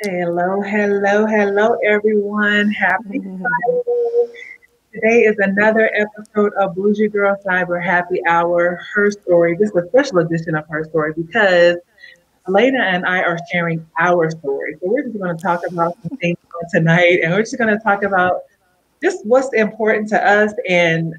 Hello, hello, hello, everyone. Happy Friday. Today is another episode of Bougie Girl Cyber Happy Hour, Her Story. This is a special edition of Her Story because Elena and I are sharing our story. So we're just going to talk about some things on tonight, and we're just going to talk about just what's important to us. And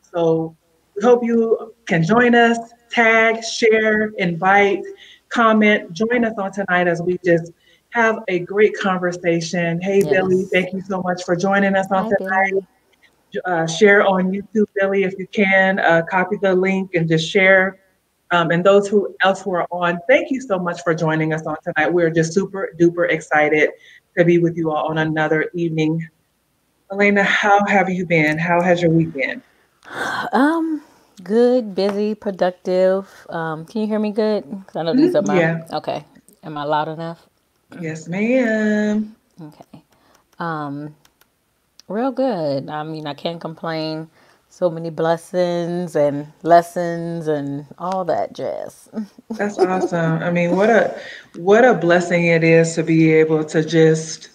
so we hope you can join us, tag, share, invite, comment. Join us on tonight as we just have a great conversation. Hey, Billy, Yes. thank you so much for joining us on Hi, tonight. Billy. Share on YouTube, Billy, if you can. Copy the link and just share. And those who else who are on, thank you so much for joining us on tonight. We're just super duper excited to be with you all on another evening. Elena, how have you been? How has your week been? Um, Good, busy, productive. Can you hear me good? 'Cause I know these are my. Yeah. Okay. Am I loud enough? Yes, ma'am. Okay. Um, Real good. I mean, I can't complain. So many blessings and lessons and all that jazz. That's awesome. I mean, what a blessing it is to be able to just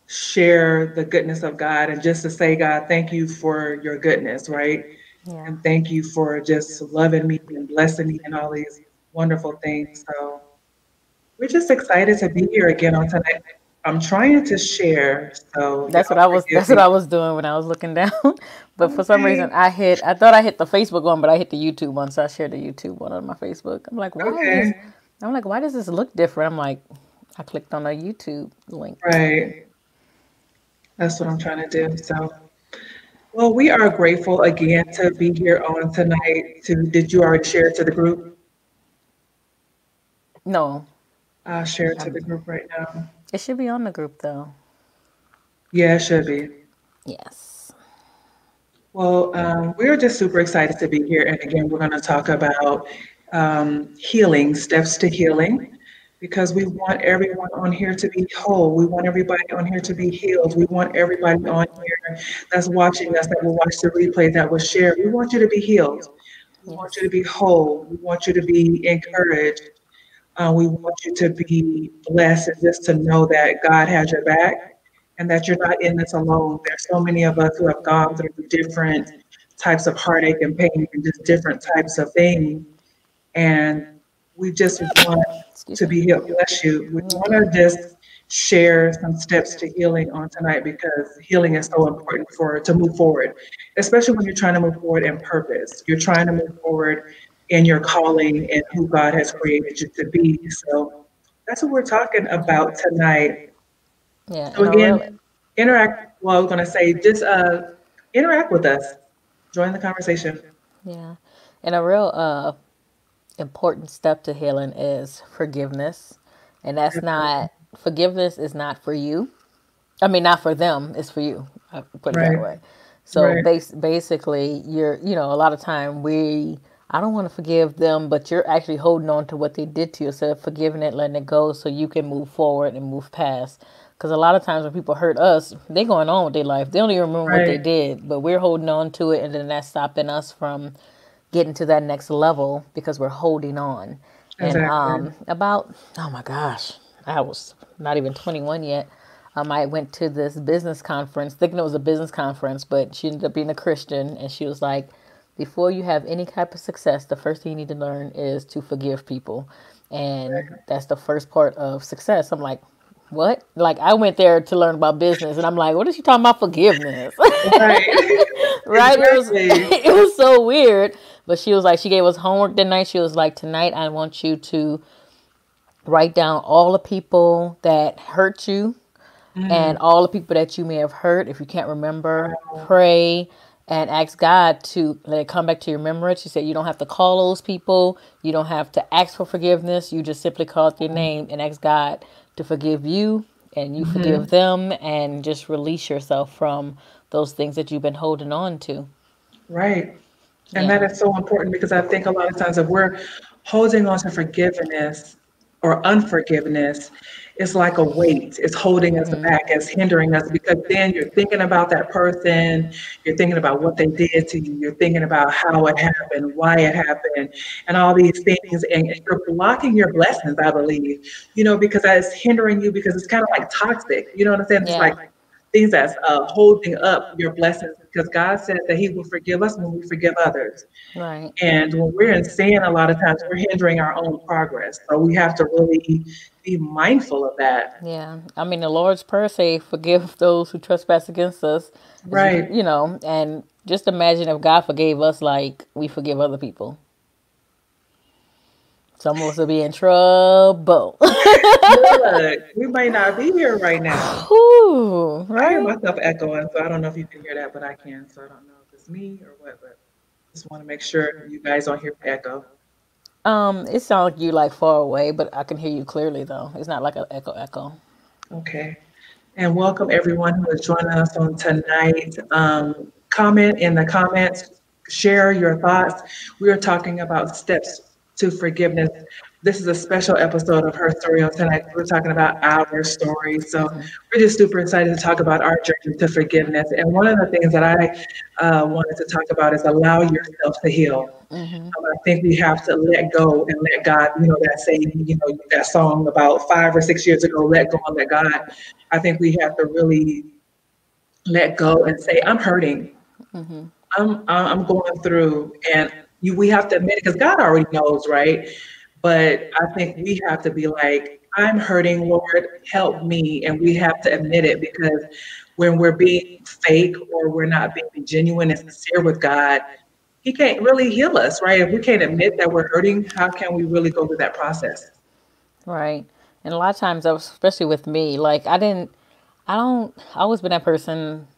share the goodness of God and just to say, God, thank you for your goodness, right? Yeah. And thank you for just loving me and blessing me and all these wonderful things. So we're just excited to be here again on tonight. I'm trying to share, so That's what y'all I was. forgive That's what me. I was doing when I was looking down. But for some reason, Okay. I hit. I thought I hit the Facebook one, but I hit the YouTube one. So I shared the YouTube one on my Facebook. I'm like, why is this? Okay. I'm like, why does this look different? I'm like, I clicked on a YouTube link. Right. That's what I'm trying to do. So, well, we are grateful again to be here on tonight. Did you already share it to the group? No, I'll share it to um, the group right now. it should be on the group though. Yeah, it should be. Yes. Well, we're just super excited to be here. And again, we're going to talk about healing, steps to healing, because we want everyone on here to be whole. We want everybody on here to be healed. We want everybody on here that's watching us, that will watch the replay, that will share. We want you to be healed. We want you to Yes. be whole. We want you to be encouraged. We want you to be blessed and just to know that God has your back and that you're not in this alone. There's so many of us who have gone through different types of heartache and pain and just different types of things. And we just want Excuse to me. be healed. Bless you. We want Okay. to just share some steps to healing on tonight because healing is so important for to move forward, especially when you're trying to move forward in purpose. You're trying to move forward in your calling and who God has created you to be. So that's what we're talking about tonight. Yeah, So and a real. again, interact. Well, I was gonna say just interact with us. Join the conversation. Yeah, and a real important step to healing is forgiveness, and that's Absolutely. not forgiveness is not for you. I mean, not for them. It's for you. I put it that Right. way. So Right. basically, a lot of time I don't want to forgive them, but you're actually holding on to what they did to you instead of forgiving it, letting it go, so you can move forward and move past. Because a lot of times when people hurt us, they going on with their life. They don't even remember what they Right. did, but we're holding on to it, and then that's stopping us from getting to that next level because we're holding on. And Exactly. about oh my gosh, I was not even 21 yet. I went to this business conference thinking it was a business conference, but she ended up being a Christian, and she was like, before you have any type of success, the first thing you need to learn is to forgive people, and that's the first part of success. I'm like, what? Like, I went there to learn about business, and I'm like, what is she talking about forgiveness? Right. Right? It was Exactly. it was so weird. But she was like, she gave us homework that night. She was like, tonight I want you to write down all the people that hurt you and Mm, all the people that you may have hurt. If you can't remember, wow. pray and ask God to let it come back to your remembrance. She said you don't have to call those people. You don't have to ask for forgiveness. You just simply call out their name and ask God to forgive you, and you forgive Hmm. them, and just release yourself from those things that you've been holding on to. Right. And that Yeah. is so important because I think a lot of times if we're holding on to forgiveness, or unforgiveness is like a weight. It's holding us back, it's hindering us because then you're thinking about that person, you're thinking about what they did to you, you're thinking about how it happened, why it happened, and all these things. And you're blocking your blessings, I believe, because it's hindering you because it's kind of like toxic. You know what I'm saying? It's like Yeah. things that's holding up your blessings because God says that He will forgive us when we forgive others. Right. And when we're in sin, a lot of times we're hindering our own progress. So we have to really be mindful of that. Yeah. I mean, the Lord's Prayer say, "Forgive those who trespass against us," as you Right. you know. And just imagine if God forgave us like we forgive other people. Some of us will be in trouble. Look, we might not be here right now. Whew, I hear right? myself echoing, so I don't know if you can hear that, but I can. So I don't know if it's me or what, but just want to make sure you guys don't hear the echo. It sounds like you like far away, but I can hear you clearly though. It's not like an echo echo. Okay. And welcome everyone who is joining us on tonight. Comment in the comments, share your thoughts. We are talking about steps to forgiveness. This is a special episode of Her Story on tonight. We're talking about our story. So we're just super excited to talk about our journey to forgiveness. And one of the things that I wanted to talk about is allow yourself to heal. I think we have to let go and let God, that saying, that song about 5 or 6 years ago, let go and let God. I think we have to really let go and say, I'm hurting. I'm going through, and we have to admit it because God already knows, right? But I think we have to be like, I'm hurting, Lord, help me. And we have to admit it because when we're being fake or we're not being genuine and sincere with God, He can't really heal us, right? If we can't admit that we're hurting, how can we really go through that process? Right. And a lot of times, especially with me, like I always been that person.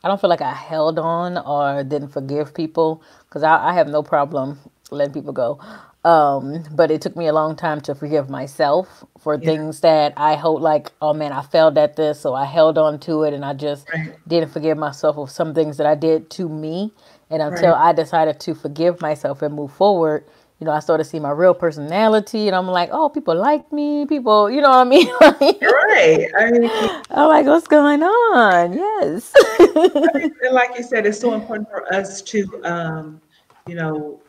I don't feel like I held on or didn't forgive people because I have no problem letting people go. But it took me a long time to forgive myself for Yeah, things that I hold like, oh man, I failed at this, so I held on to it and I just right, didn't forgive myself of some things that I did to me. And until right. I decided to forgive myself and move forward, I started to see my real personality, and I'm like, oh, people like me. People, you know what I mean? Right. I mean, I'm like, what's going on? Yes. and like you said, it's so important for us to, you know,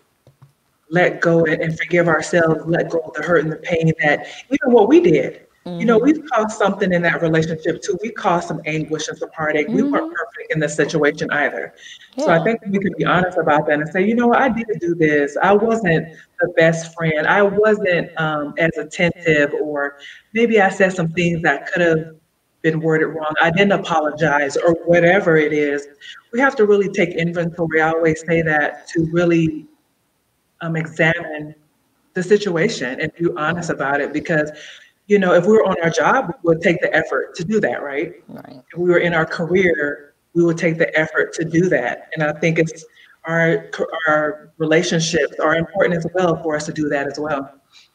let go and forgive ourselves, let go of the hurt and the pain that even what we did. We've caused something in that relationship too. We caused some anguish and some heartache. We weren't perfect in this situation either. So I Yeah. think we can be honest about that and say, what, I did do this. I wasn't the best friend. I wasn't as attentive, or maybe I said some things that could have been worded wrong. I didn't apologize, or whatever it is. We have to really take inventory. I always say that to really examine the situation and be honest about it because if we were on our job we would take the effort to do that, right? Right. If we were in our career we would take the effort to do that, and I think it's our relationships are important as well for us to do that as well.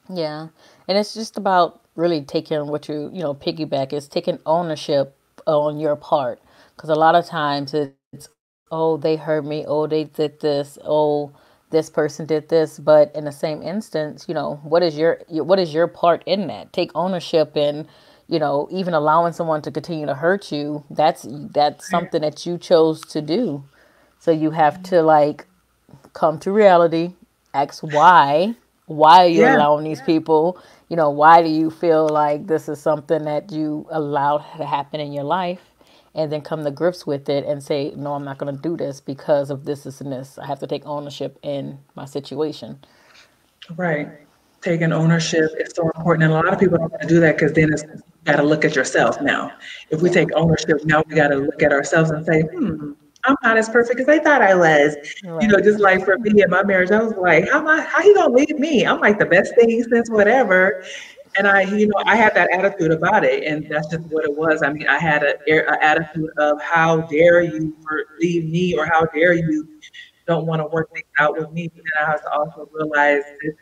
Yeah. And it's just about really taking what piggyback is taking ownership on your part. Because a lot of times it's, oh, they hurt me. Oh, they did this. Oh, this person did this. But in the same instance, what is your part in that? Take ownership and, even allowing someone to continue to hurt you. That's Right. something that you chose to do. So you have to like come to reality, ask why. Why are you Yeah. allowing these people? Why do you feel like this is something that you allowed to happen in your life? And then come to grips with it and say, no, I'm not going to do this because of this, and this. I have to take ownership in my situation. Right. Taking ownership is so important. And a lot of people don't want to do that because then you got to look at yourself now. If we Yeah. take ownership, now we got to look at ourselves and say, I'm not as perfect as I thought I was. Right. Just like for me in my marriage, I was like, how he gonna leave me? I'm like the best thing since whatever. And I had that attitude about it, and that's just what it was. I mean, I had a attitude of how dare you leave me, or how dare you don't want to work things out with me. But then I have to also realize that,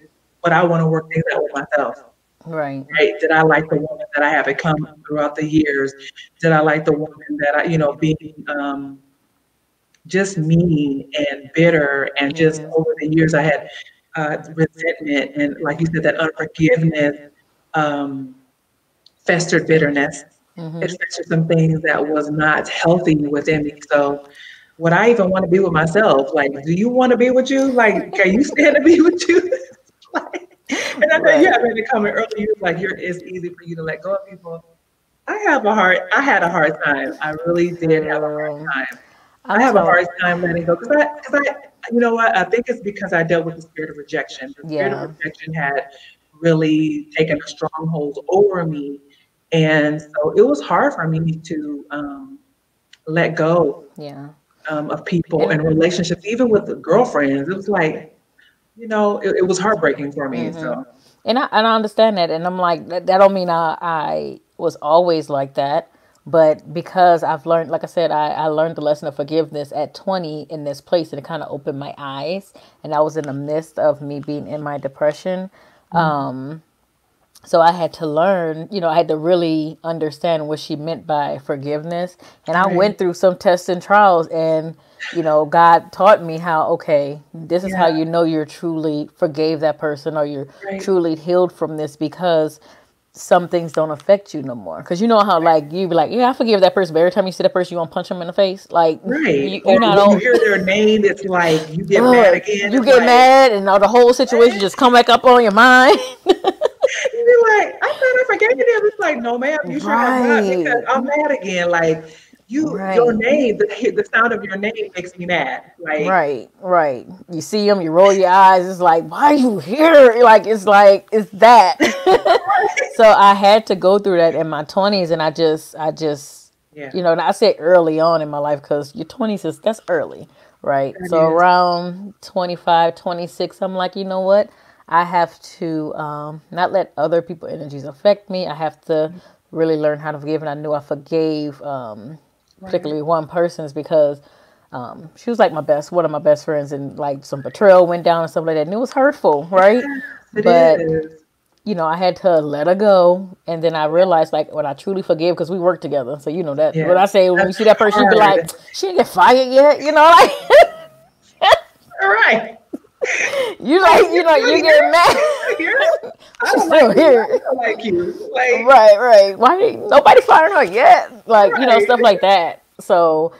but I want to work things out with myself. Right. Right? Did I like the woman that I have become throughout the years? Did I like the woman that being just mean and bitter, and just over the years I had resentment and, like you said, that unforgiveness. um, festered bitterness. It festered some things that was not healthy within me. So would I even want to be with myself? Like, do you want to be with you? Like, can you stand to be with you? Like, and I know you Right. have made a comment earlier, like it's easy for you to let go of people. I had a hard time. I really did have a Girl, hard time. I I'm have a telling. hard time letting go you know what? I think it's because I dealt with the spirit of rejection. The spirit of Yeah, rejection had really taken a stronghold over me. And so it was hard for me to let go yeah, of people and and relationships, even with the girlfriends. It was like, it was heartbreaking for me. So, and I understand that, and I'm like that don't mean I was always like that, but because I've learned, like I said, I learned the lesson of forgiveness at 20 in this place, and it kind of opened my eyes, and I was in the midst of me being in my depression. mhm, So I had to learn, I had to really understand what she meant by forgiveness. And I right. went through some tests and trials, and, God taught me how, okay, this is Yeah, how you know you're truly forgave that person, or you're right, truly healed from this, because some things don't affect you no more. Because you know how, like, you be like, yeah, I forgive that person, but every time you see that person, you want to punch them in the face. Like, right. you, Or you're not when you all, hear their name, it's like you get mad again. you It's get like, mad, and all the whole situation what? just come back up on your mind. You be like, I thought I forgave you. It's like, no, ma'am, you sure have not because Right. I'm mad again. Like your Right. name, the sound of your name makes me mad. Like, Right, right. You see them, you roll your eyes. It's like, why are you here? Like it's that. So I had to go through that in my 20s, and I just, yeah, and I said early on in my life, because your 20s that's early, right? that So is, around 25, 26, I'm like, you know what? I have to not let other people's energies affect me. I have to really learn how to forgive, and I knew I forgave. right. Particularly one person's, because she was like one of my best friends, and like some betrayal went down and stuff like that, and it was hurtful, right? Yes, it But is. I had to let her go, and then I realized, like, when I truly forgive, because we work together, so that Yeah, what I say, when you that's see that person, you be like, hard. she didn't get fired yet, like All right. you Like, like you still you here? get You still mad. here? I She's don't like still you. I here. don't like you. Like, Right, right. Why ain't nobody firing her yet? Like, right. stuff like that. So,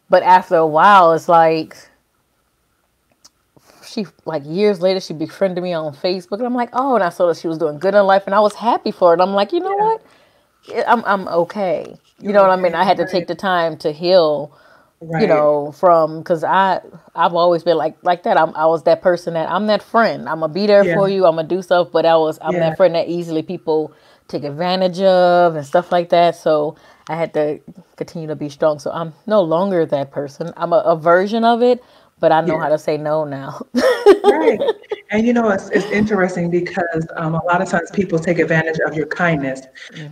but after a while, it's like she, like, years later, she befriended me on Facebook, and I'm like, oh, and I saw that she was doing good in life, and I was happy for it. I'm like, you know Yeah, what? I'm okay. You know you're what I okay. mean? I had to Right. take the time to heal, Right. from, because I've always been like that. I was that person, that I'm that friend. I'm gonna be there Yeah. for you. I'm gonna do stuff, but I'm Yeah. that friend that easily people take advantage of and stuff like that. So I had to continue to be strong. So I'm no longer that person. I'm a version of it, but I know Yeah. how to say no now. Right. And it's interesting because a lot of times people take advantage of your kindness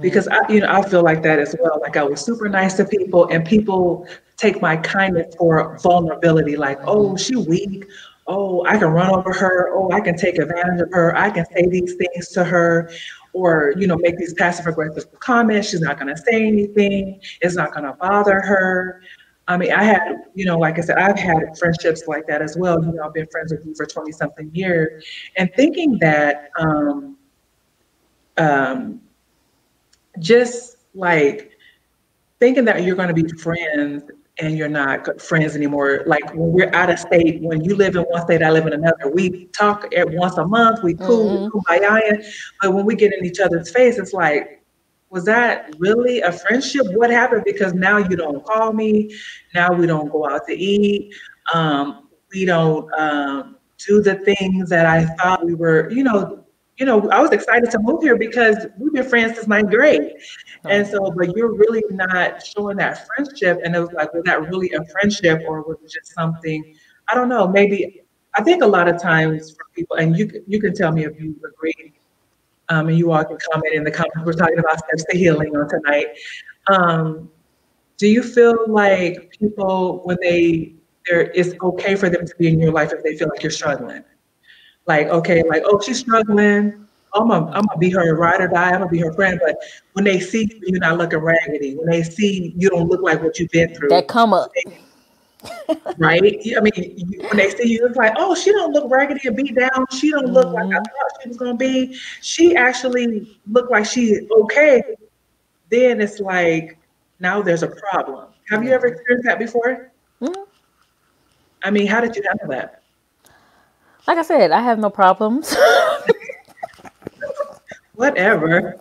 because I feel like that as well. Like I was super nice to people and people take my kindness for vulnerability. Like, oh, she weak. Oh, I can run over her. Oh, I can take advantage of her. I can say these things to her or, make these passive aggressive comments. She's not going to say anything. It's not going to bother her. I mean, like I said, I've had friendships like that as well. I've been friends with you for 20 something years and thinking that um, just like thinking that you're going to be friends and you're not friends anymore. Like when we're out of state, when you live in one state, I live in another. We talk at once a month, we cool, we kumbaya. But when we get in each other's face, it's like, was that really a friendship? What happened? Because now you don't call me. Now we don't go out to eat. We don't do the things that I thought we were. I was excited to move here because we've been friends since ninth grade. And Right. so, but you're really not showing that friendship. And it was like, was that really a friendship or was it just something? I don't know. Maybe I think a lot of times for people, and you can tell me if you agree, and you all can comment in the comments. We're talking about steps to healing on tonight. Um, do you feel like people, when it's okay for them to be in your life if they feel like you're struggling? Like, okay, like, oh, she's struggling. I'm gonna be her ride or die. I'm gonna be her friend. But when they see you, you're not looking raggedy. When they see you don't look like what you've been through. That come up. right? I mean, when they see you, it's like, oh, she don't look raggedy and beat down. She don't look like I thought she was gonna be. She actually looked like she okay. Then it's like now there's a problem. Have you ever Yeah. experienced that before? I mean, how did you handle that? Like I said, I have no problems. Whatever.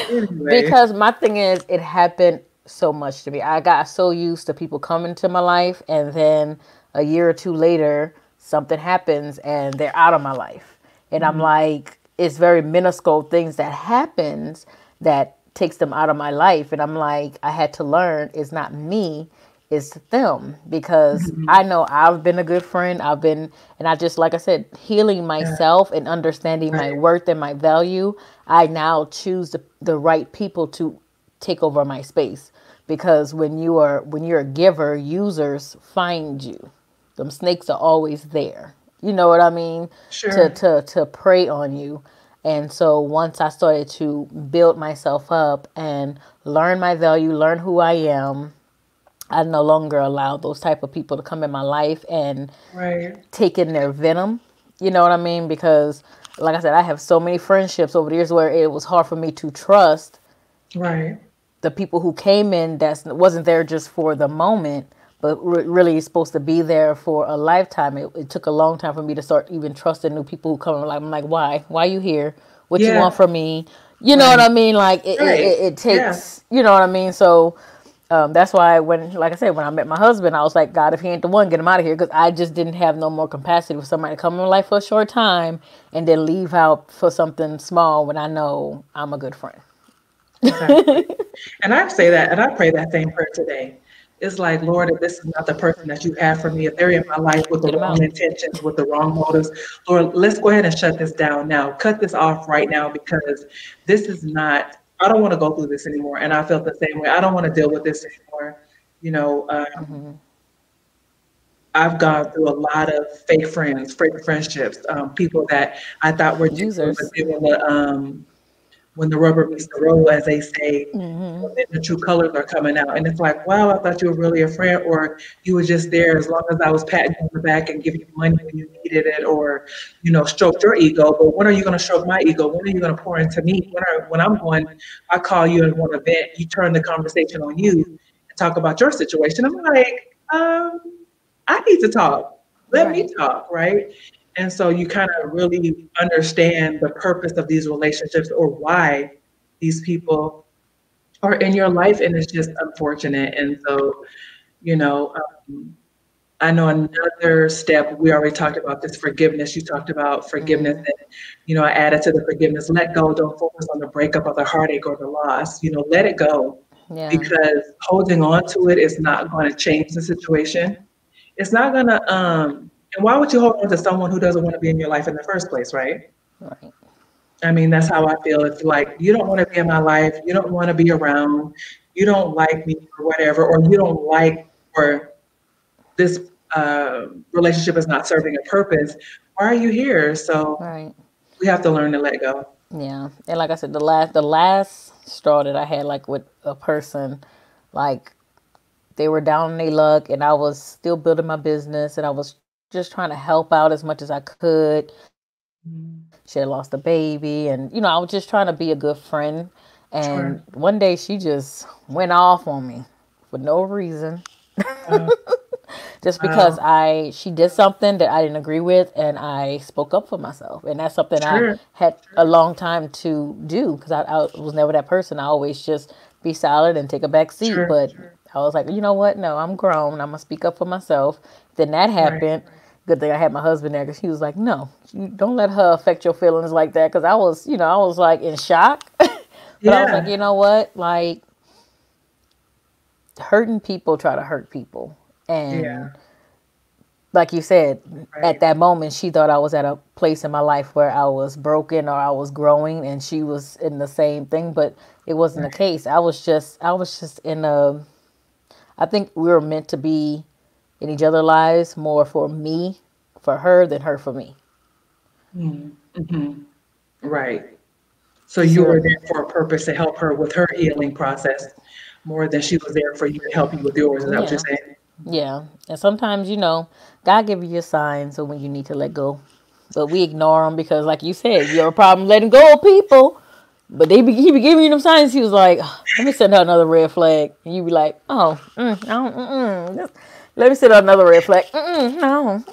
Anyway. Because my thing is, it happened so much to me. I got so used to people coming to my life, and then a year or two later, something happens and they're out of my life. And I'm Mhm. like, it's very minuscule things that happens that takes them out of my life. And I'm like, I had to learn it's not me, it's them, because Mhm. I know I've been a good friend. I've been, and I just, like I said, healing Yeah. myself and understanding my Right. worth and my value. I now choose the right people to take over my space, because when you're a giver, users find you. Them snakes are always there. You know what I mean? To Sure. to prey on you. And so once I started to build myself up and learn my value, learn who I am, I no longer allow those type of people to come in my life and Right. take in their venom. You know what I mean? Because, like I said, I have so many friendships over the years where it was hard for me to trust Right. the people who came in that wasn't there just for the moment, but really is supposed to be there for a lifetime. It took a long time for me to start even trusting new people who come in. Like, I'm like, why? Why you here? What you want Yeah. from me? You know what Right. I mean? Like, Right. it Yeah. takes, you know what I mean? So that's why when, like I said, when I met my husband, I was like, God, if he ain't the one, get him out of here, because I just didn't have no more capacity for somebody to come in my life for a short time and then leave out for something small when I know I'm a good friend. Exactly. And I say that, and I pray that same prayer today. It's like, Lord, if this is not the person that you have for me, if they're in my life with the Get him wrong out. intentions, with the wrong motives, Lord, let's go ahead and shut this down now. Cut this off right now because this is not, I don't want to go through this anymore. And I felt the same way. I don't want to deal with this anymore. You know, I've gone through a lot of fake friends, fake friendships, people that I thought were genuine, but Users. then when the rubber meets the road, as they say, then the true colors are coming out. And it's like, wow, I thought you were really a friend, or you were just there as long as I was patting you on the back and giving you money when you needed it, or, stroked your ego. But when are you going to stroke my ego? When are you going to pour into me? When I'm going, I call you and want to vent, you turn the conversation on you and talk about your situation. I'm like, um, I need to talk. Let me Right. talk, right? And so you kind of really understand the purpose of these relationships or why these people are in your life. And it's just unfortunate. And so, you know, um, I know another step, we already talked about this forgiveness. You talked about forgiveness. And, I added to the forgiveness, let go. Don't focus on the breakup or the heartache or the loss. Let it go Yeah. because holding on to it is not going to change the situation. It's not going to, and why would you hold on to someone who doesn't want to be in your life in the first place, right? Right. I mean, that's how I feel. It's like you don't want to be in my life, you don't want to be around, you don't like me or whatever, or you don't like, or this relationship is not serving a purpose. Why are you here? So Right. we have to learn to let go. Yeah. And like I said, the last straw that I had, like, with a person, like, they were down on their luck, and I was still building my business, and I was just trying to help out as much as I could. She had lost a baby, and I was just trying to be a good friend. And one day Sure. she just went off on me for no reason. Uh, Just because wow. I she did something that I didn't agree with, and I spoke up for myself, and that's something I Sure. had a long time to do, because I was never that person. I always just be solid and take a back seat. Sure. But I was like, you know what, no, I'm grown, I'm gonna speak up for myself. Then that Right. happened. Good thing I had my husband there, because he was like, no, you don't let her affect your feelings like that, because I was like in shock. But I was like, Yeah. you know what, like, hurting people try to hurt people. Yeah. And like you said, at Right. that moment, she thought I was at a place in my life where I was broken or I was growing, and she was in the same thing. But it wasn't the Right. case. I was just in a. I think we were meant to be in each other's lives more for me, for her, than her for me. Mm-hmm. Right. So You see you what I were there mean? for a purpose to help her with her healing process. more than she was there for you to help you with yours. Is that what you're Yeah. saying? Yeah. And sometimes, God give you a sign so when you need to let go. But we ignore them because, like you said, you have a problem letting go of people. But he be giving you them signs. He was like, "Oh, let me send out another red flag." And you be like, "Oh, I don't, let me send out another red flag." No.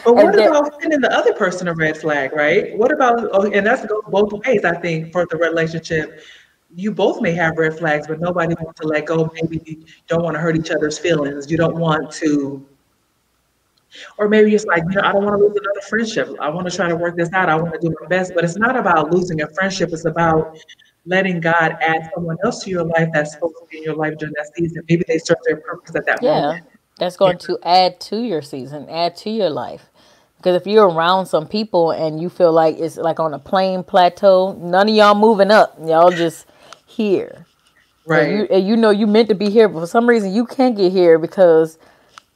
But what And then, about sending the other person a red flag, right? What about, oh, and that's goes both ways, I think, for the relationship. You both may have red flags, but nobody wants to let go. Maybe you don't want to hurt each other's feelings. You don't want to, or maybe it's like, I don't want to lose another friendship. I want to try to work this out. I want to do my best. But it's not about losing a friendship. It's about letting God add someone else to your life that's supposed to be in your life during that season. Maybe they serve their purpose at that moment. yeah, that's Yeah, going to add to your season, add to your life. Because if you're around some people and you feel like it's like on a plain plateau, none of y'all moving up. Y'all just here. right, And you meant to be here, but for some reason you can't get here because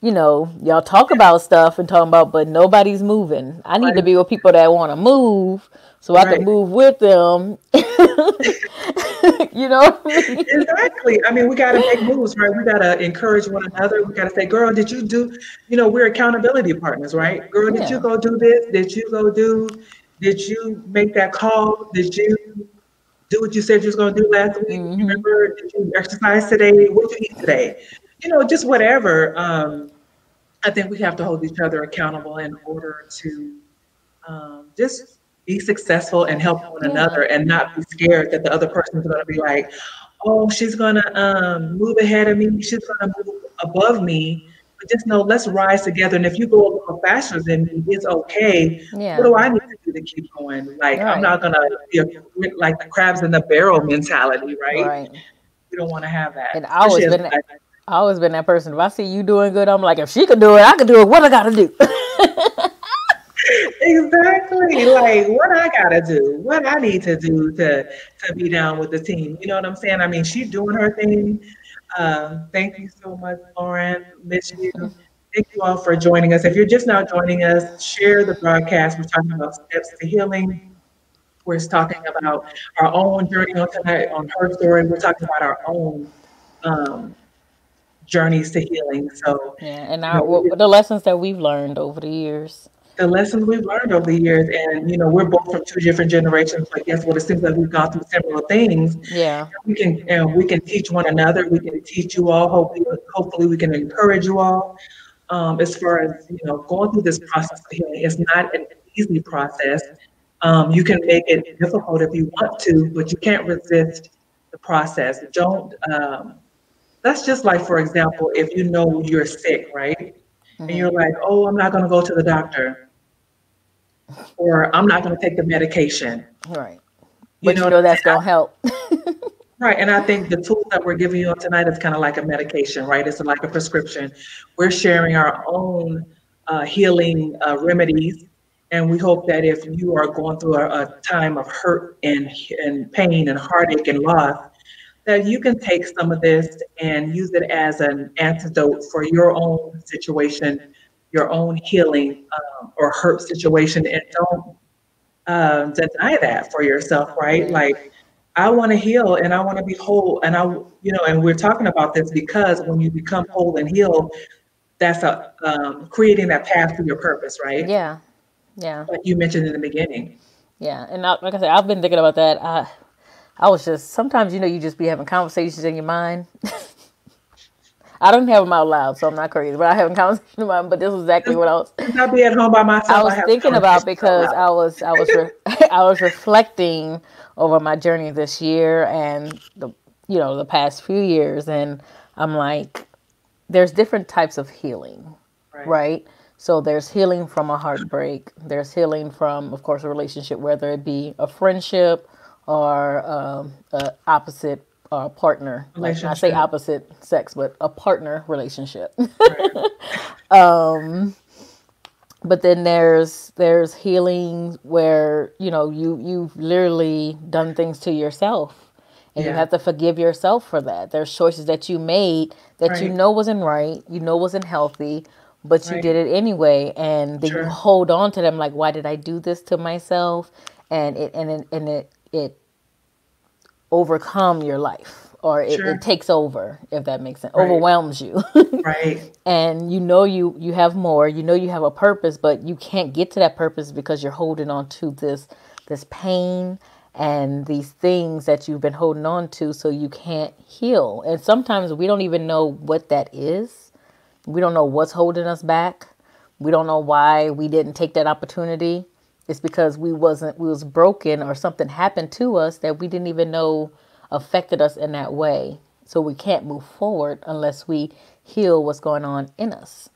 y'all talk about stuff and talking about, but nobody's moving. I need to right, be with people that want to move so I can right. move with them. You know what I mean? Exactly. I mean, we got to make moves, right? We got to encourage one another. We got to say, girl, did you do, we're accountability partners, right? Girl, did you Yeah. go do this? Did you make that call? Did you do what you said you was going to do last week? You remember, did you exercise today? What did you eat today? Just whatever. I think we have to hold each other accountable in order to just be successful and help one Yeah. another and not be scared that the other person's going to be like, oh, she's going to move ahead of me. She's going to move above me. But just know, let's rise together. And if you go a little faster than me, it's okay. What Yeah. do I need to do to keep going? Like, I'm Right. not going to be like the crabs in the barrel mentality, right? Right. We don't want to have that, And especially as I always been that person. If I see you doing good, I'm like, if she could do it, I could do it. What I gotta do? exactly. Like what I gotta do, what I need to do to be down with the team. You know what I'm saying? I mean, she's doing her thing. Thank you so much, Lauren. Miss you. Thank you all for joining us. If you're just now joining us, share the broadcast. We're talking about steps to healing. We're talking about our own journey on tonight on her story. We're talking about our own um, journeys to healing. So, Yeah, and we the lessons that we've learned over the years. the lessons we've learned over the years. And, we're both from two different generations, but guess what? It seems like we've gone through similar things. Yeah. We can teach one another. We can teach you all. Hopefully we can encourage you all. As far as, going through this process of healing, it's not an easy process. You can make it difficult if you want to, but you can't resist the process. Don't, that's just like, for example, if you know you're sick, right? And you're like, oh, I'm not going to go to the doctor, or I'm not going to take the medication. Right. You But know you what know I'm that's saying? gonna help. Right. And I think the tools that we're giving you on tonight is kind of like a medication, right? It's like a prescription. We're sharing our own healing remedies. And we hope that if you are going through a time of hurt and pain and heartache and loss, that you can take some of this and use it as an antidote for your own situation, your own healing or hurt situation. And don't deny that for yourself, right? Yeah. Like, I want to heal and I want to be whole. And and we're talking about this because when you become whole and healed, that's creating that path to your purpose, right? Yeah. Yeah. Like you mentioned in the beginning. Yeah. And like I said, I've been thinking about that. I was just sometimes you just be having conversations in your mind. I don't have them out loud, so I'm not crazy. But I have a conversation in my mind. But this is exactly Just, what just not be at home by I myself. I was have thinking about conversations out because loud. I was reflecting over my journey this year and the past few years, and I'm like, there's different types of healing, Right. right? So there's healing from a heartbreak. There's healing from, of course, a relationship, whether it be a friendship or a opposite partner. Like not say Relationship. opposite sex, but a partner relationship. Right. But then there's healing where you've literally done things to yourself and you Yeah. have to forgive yourself for that. There's choices that you made that you Right. know wasn't right, wasn't healthy, but you Right. did it anyway, and then you Sure. hold on to them like, why did I do this to myself? And it overcome your life, or it Sure. takes over, if that makes sense, Right. overwhelms you. Right. And you have more, you have a purpose, but you can't get to that purpose because you're holding on to this pain and these things that you've been holding on to, so you can't heal. And sometimes we don't even know what that is. We don't know what's holding us back. We don't know why we didn't take that opportunity. It's because we was broken, or something happened to us that we didn't even know affected us in that way. So we can't move forward unless we heal what's going on in us.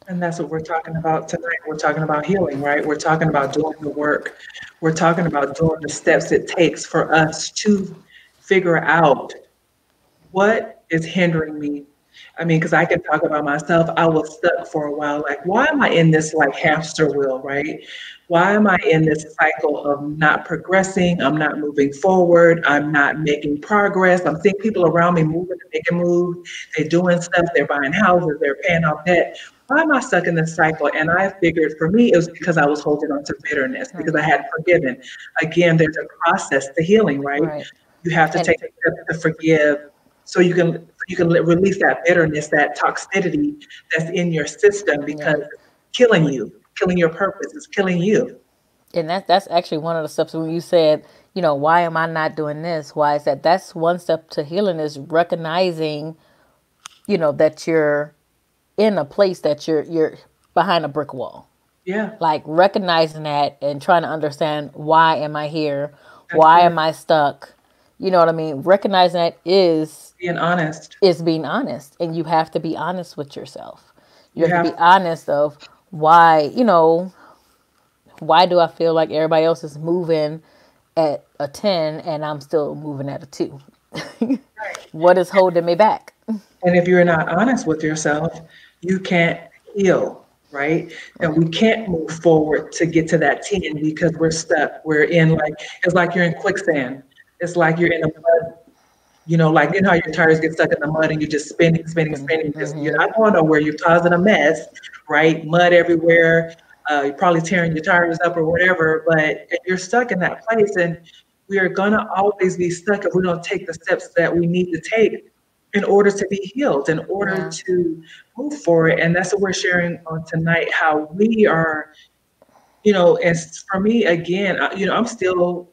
And that's what we're talking about tonight. We're talking about healing, right? We're talking about doing the work. We're talking about doing the steps it takes for us to figure out what is hindering me. I mean, because I can talk about myself. I was stuck for a while. Like, why am I in this like hamster wheel, right? Why am I in this cycle of not progressing? I'm not moving forward. I'm not making progress. I'm seeing people around me moving and making moves. They're doing stuff. They're buying houses. They're paying off debt. Why am I stuck in this cycle? And I figured for me, it was because I was holding on to bitterness, because I hadn't forgiven. Again, there's a process to healing, right? Right. You have to And take the steps to forgive, so you can release that bitterness, that toxicity that's in your system, because yeah. it's killing you, killing your purpose, it's killing you. And that's actually one of the steps when you said, why am I not doing this? Why is that? That's one step to healing, is recognizing, that you're in a place that you're behind a brick wall. Yeah, Like recognizing that and trying to understand, why am I here? that's Why it. am I stuck? You know what I mean? Recognizing that Being honest. is being honest, and you have to be honest with yourself. You You have to be have, honest of why do I feel like everybody else is moving at a 10 and I'm still moving at a 2? right. What is holding me back? And if you're not honest with yourself, you can't heal, right? And Right. we can't move forward to get to that 10 because we're stuck. We're in like, it's like you're in quicksand. It's like you're in a mud. Like how your tires get stuck in the mud and you're just spinning, spinning, spinning. Just you're not going nowhere. You're causing a mess, right? Mud everywhere. You're probably tearing your tires up or whatever. But if you're stuck in that place, and we are gonna always be stuck if we don't take the steps that we need to take in order to be healed, in order Yeah. to move forward. And that's what we're sharing on tonight. How we are, and for me, again, I'm still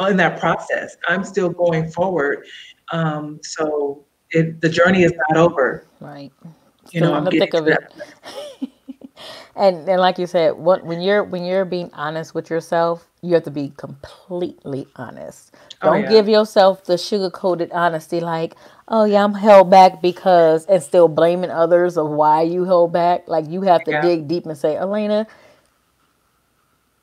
in that process. I'm still going forward. So the journey is not over. Right. Still in I'm the getting thick to of that it. place. And like you said, when you're being honest with yourself, you have to be completely honest. Oh Don't yeah, give yourself the sugar coated honesty, like, oh yeah, I'm held back because, and still blaming others of why you held back. Like, you have to yeah, dig deep and say, Elena,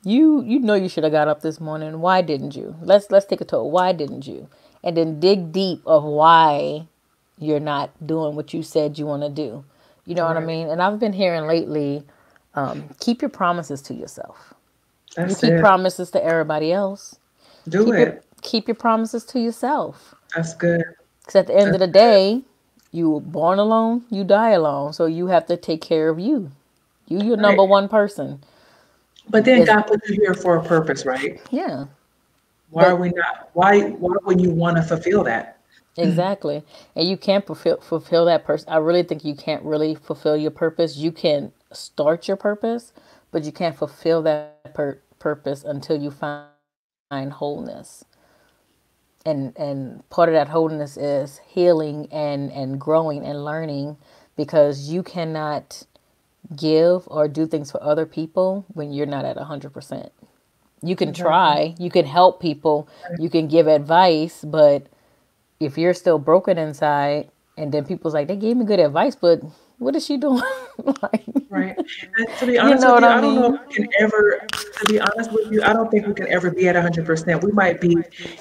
you know you should have got up this morning. Why didn't you? Let's take a toll. Why didn't you? And then dig deep of why you're not doing what you said you want to do. You know what I right. mean? And I've been hearing lately, keep your promises to yourself. You That's keep it. promises to everybody else. Do Keep your it. keep your promises to yourself. That's good. Because at the end of That's the good. day, you were born alone, you die alone. So you have to take care of you. You your Right. number one person. But then Is God put you here for a purpose, right? yeah. Why are But we not? Why would you want to fulfill that? exactly. And you can't fulfill that person. I really think you can't really fulfill your purpose. You can start your purpose, but you can't fulfill that purpose until you find wholeness. And part of that wholeness is healing and growing and learning, because you cannot give or do things for other people when you're not at 100%. You can Exactly. try, you can help people, Right. you can give advice, but if you're still broken inside, and then people's like, they gave me good advice, but what is she doing? Like, Right. And to be you honest know with what you, I I don't know if mean? we can ever, to be honest with you, I don't think we can ever be at 100%. We might be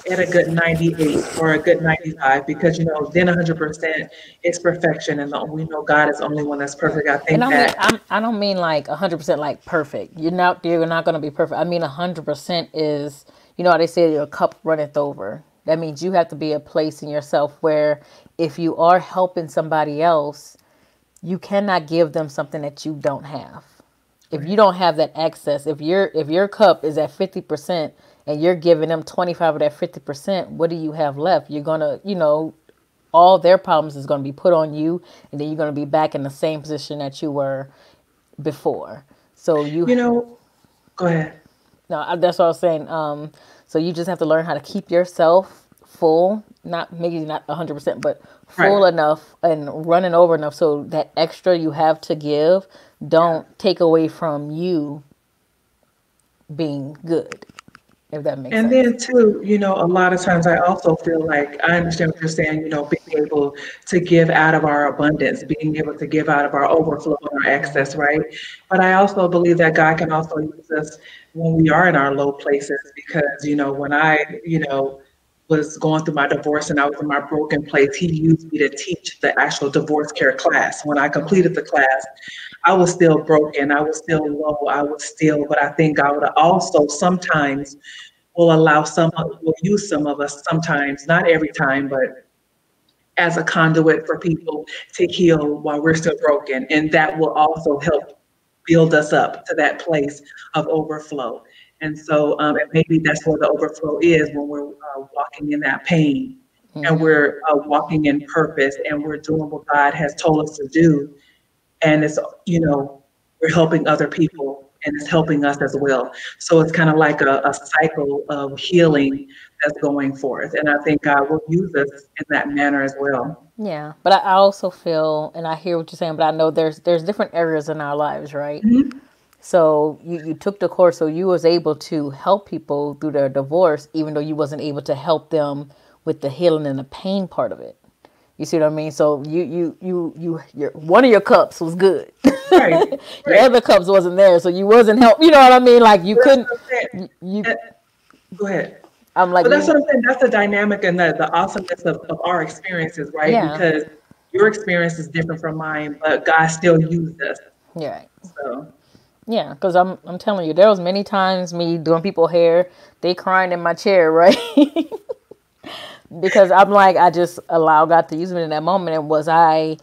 at a good 98 or a good 95, because, then 100% is perfection. And we know God is the only one that's Right. perfect. I And think that, I don't mean like 100% like perfect. You're not going to be perfect. I mean 100% is, how they say your cup runneth over. That means you have to be a place in yourself where if you are helping somebody else, you cannot give them something that you don't have. If you right, don't have that access, if your cup is at 50% and you're giving them 25 of that 50%, what do you have left? You're going to, all their problems is going to be put on you, and then you're going to be back in the same position that you were before. So you You know, go ahead. no, that's what I was saying. So you just have to learn how to keep yourself full, not maybe not 100%, but Right. full enough and running over enough so that extra you have to give Yeah. don't take away from you being good, if that makes And sense. then too, a lot of times I also feel like I understand what you're saying, being able to give out of our abundance, being able to give out of our overflow and our excess, right? But I also believe that God can also use us when we are in our low places because, when I, was going through my divorce and I was in my broken place, he used me to teach the actual divorce care class. When I completed the class, I was still broken. I was still low. I was still, but I think God would also sometimes will use some of us sometimes, not every time, but as a conduit for people to heal while we're still broken. And that will also help build us up to that place of overflow. And so, and maybe that's where the overflow is when we're walking in that pain and we're walking in purpose and we're doing what God has told us to do and it's we're helping other people and it's helping us as well. So it's kind of like a cycle of healing that's going forth, and I think God will use us in that manner as well. Yeah, but I also feel, and I hear what you're saying, but I know there's different areas in our lives, right? Mhm. So you took the course, so you was able to help people through their divorce, even though you wasn't able to help them with the healing and the pain part of it. You see what I mean? So your one of your cups was good. Right, Your right. other cups wasn't there, so you wasn't help. You know what I mean? Like you But that's couldn't. what I'm saying. You. Uh, Go ahead. I'm like But that's you. what I'm saying. That's the dynamic and the awesomeness of our experiences, right? Yeah. Because your experience is different from mine, but God still used us. Yeah. So Yeah, because I'm telling you, there was many times me doing people hair, they crying in my chair, right? Because I'm like, I just allow God to use me in that moment. And was I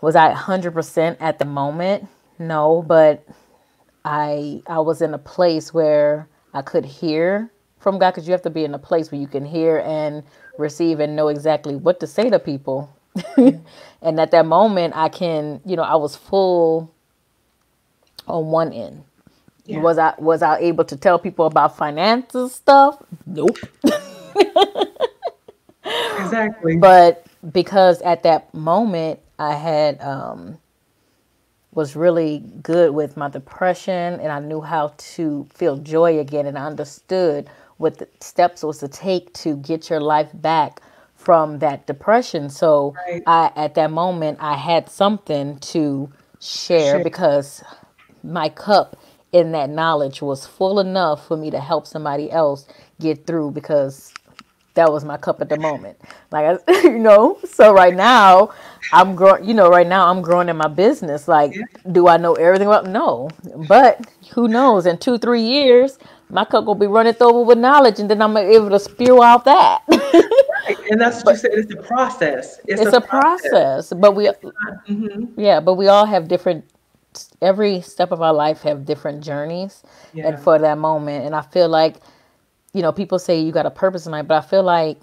100% at the moment? No, but I was in a place where I could hear from God, because you have to be in a place where you can hear and receive and know exactly what to say to people. yeah, And at that moment, I was full on one end. yeah, Was I able to tell people about finances stuff? Nope. exactly. But because at that moment I had was really good with my depression, and I knew how to feel joy again, and I understood what the steps was to take to get your life back from that depression. So Right. I at that moment I had something to share, Share. because my cup in that knowledge was full enough for me to help somebody else get through, because that was my cup at the moment. Like so right now I'm growing. Right now I'm growing in my business. Like, Yeah. do I know everything about? No, but who knows? In 2-3 years, my cup will be running over with knowledge, and then I'm able to spew out that. Right. And that's what you But said. It's a process. It's a it's a process. process. But we, It's not. yeah, but we all have different. Every step of our life have different journeys, and Yeah. for that moment, and I feel like people say you got a purpose in life, but I feel like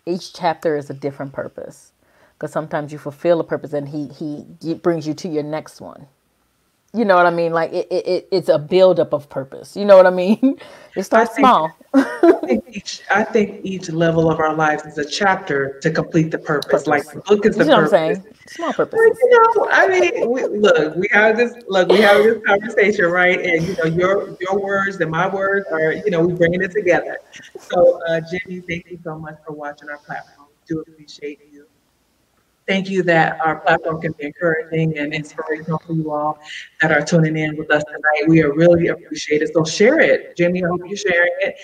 each chapter is a different purpose, because sometimes you fulfill a purpose and he brings you to your next one. You know what I mean? Like it's a buildup of purpose. You know what I mean? It I starts think small. I think each level of our lives is a chapter to complete the purpose. Like Purpose. the book is You the see what I'm purpose. saying? Small But purposes. I mean, we have this conversation, right? And your words and my words are, we bringing it together. So, Jenny, thank you so much for watching our platform. We do appreciate you. Thank you that our platform can be encouraging and inspirational for you all that are tuning in with us tonight. We are really appreciated. So share it, Jimmy. I hope you're sharing it.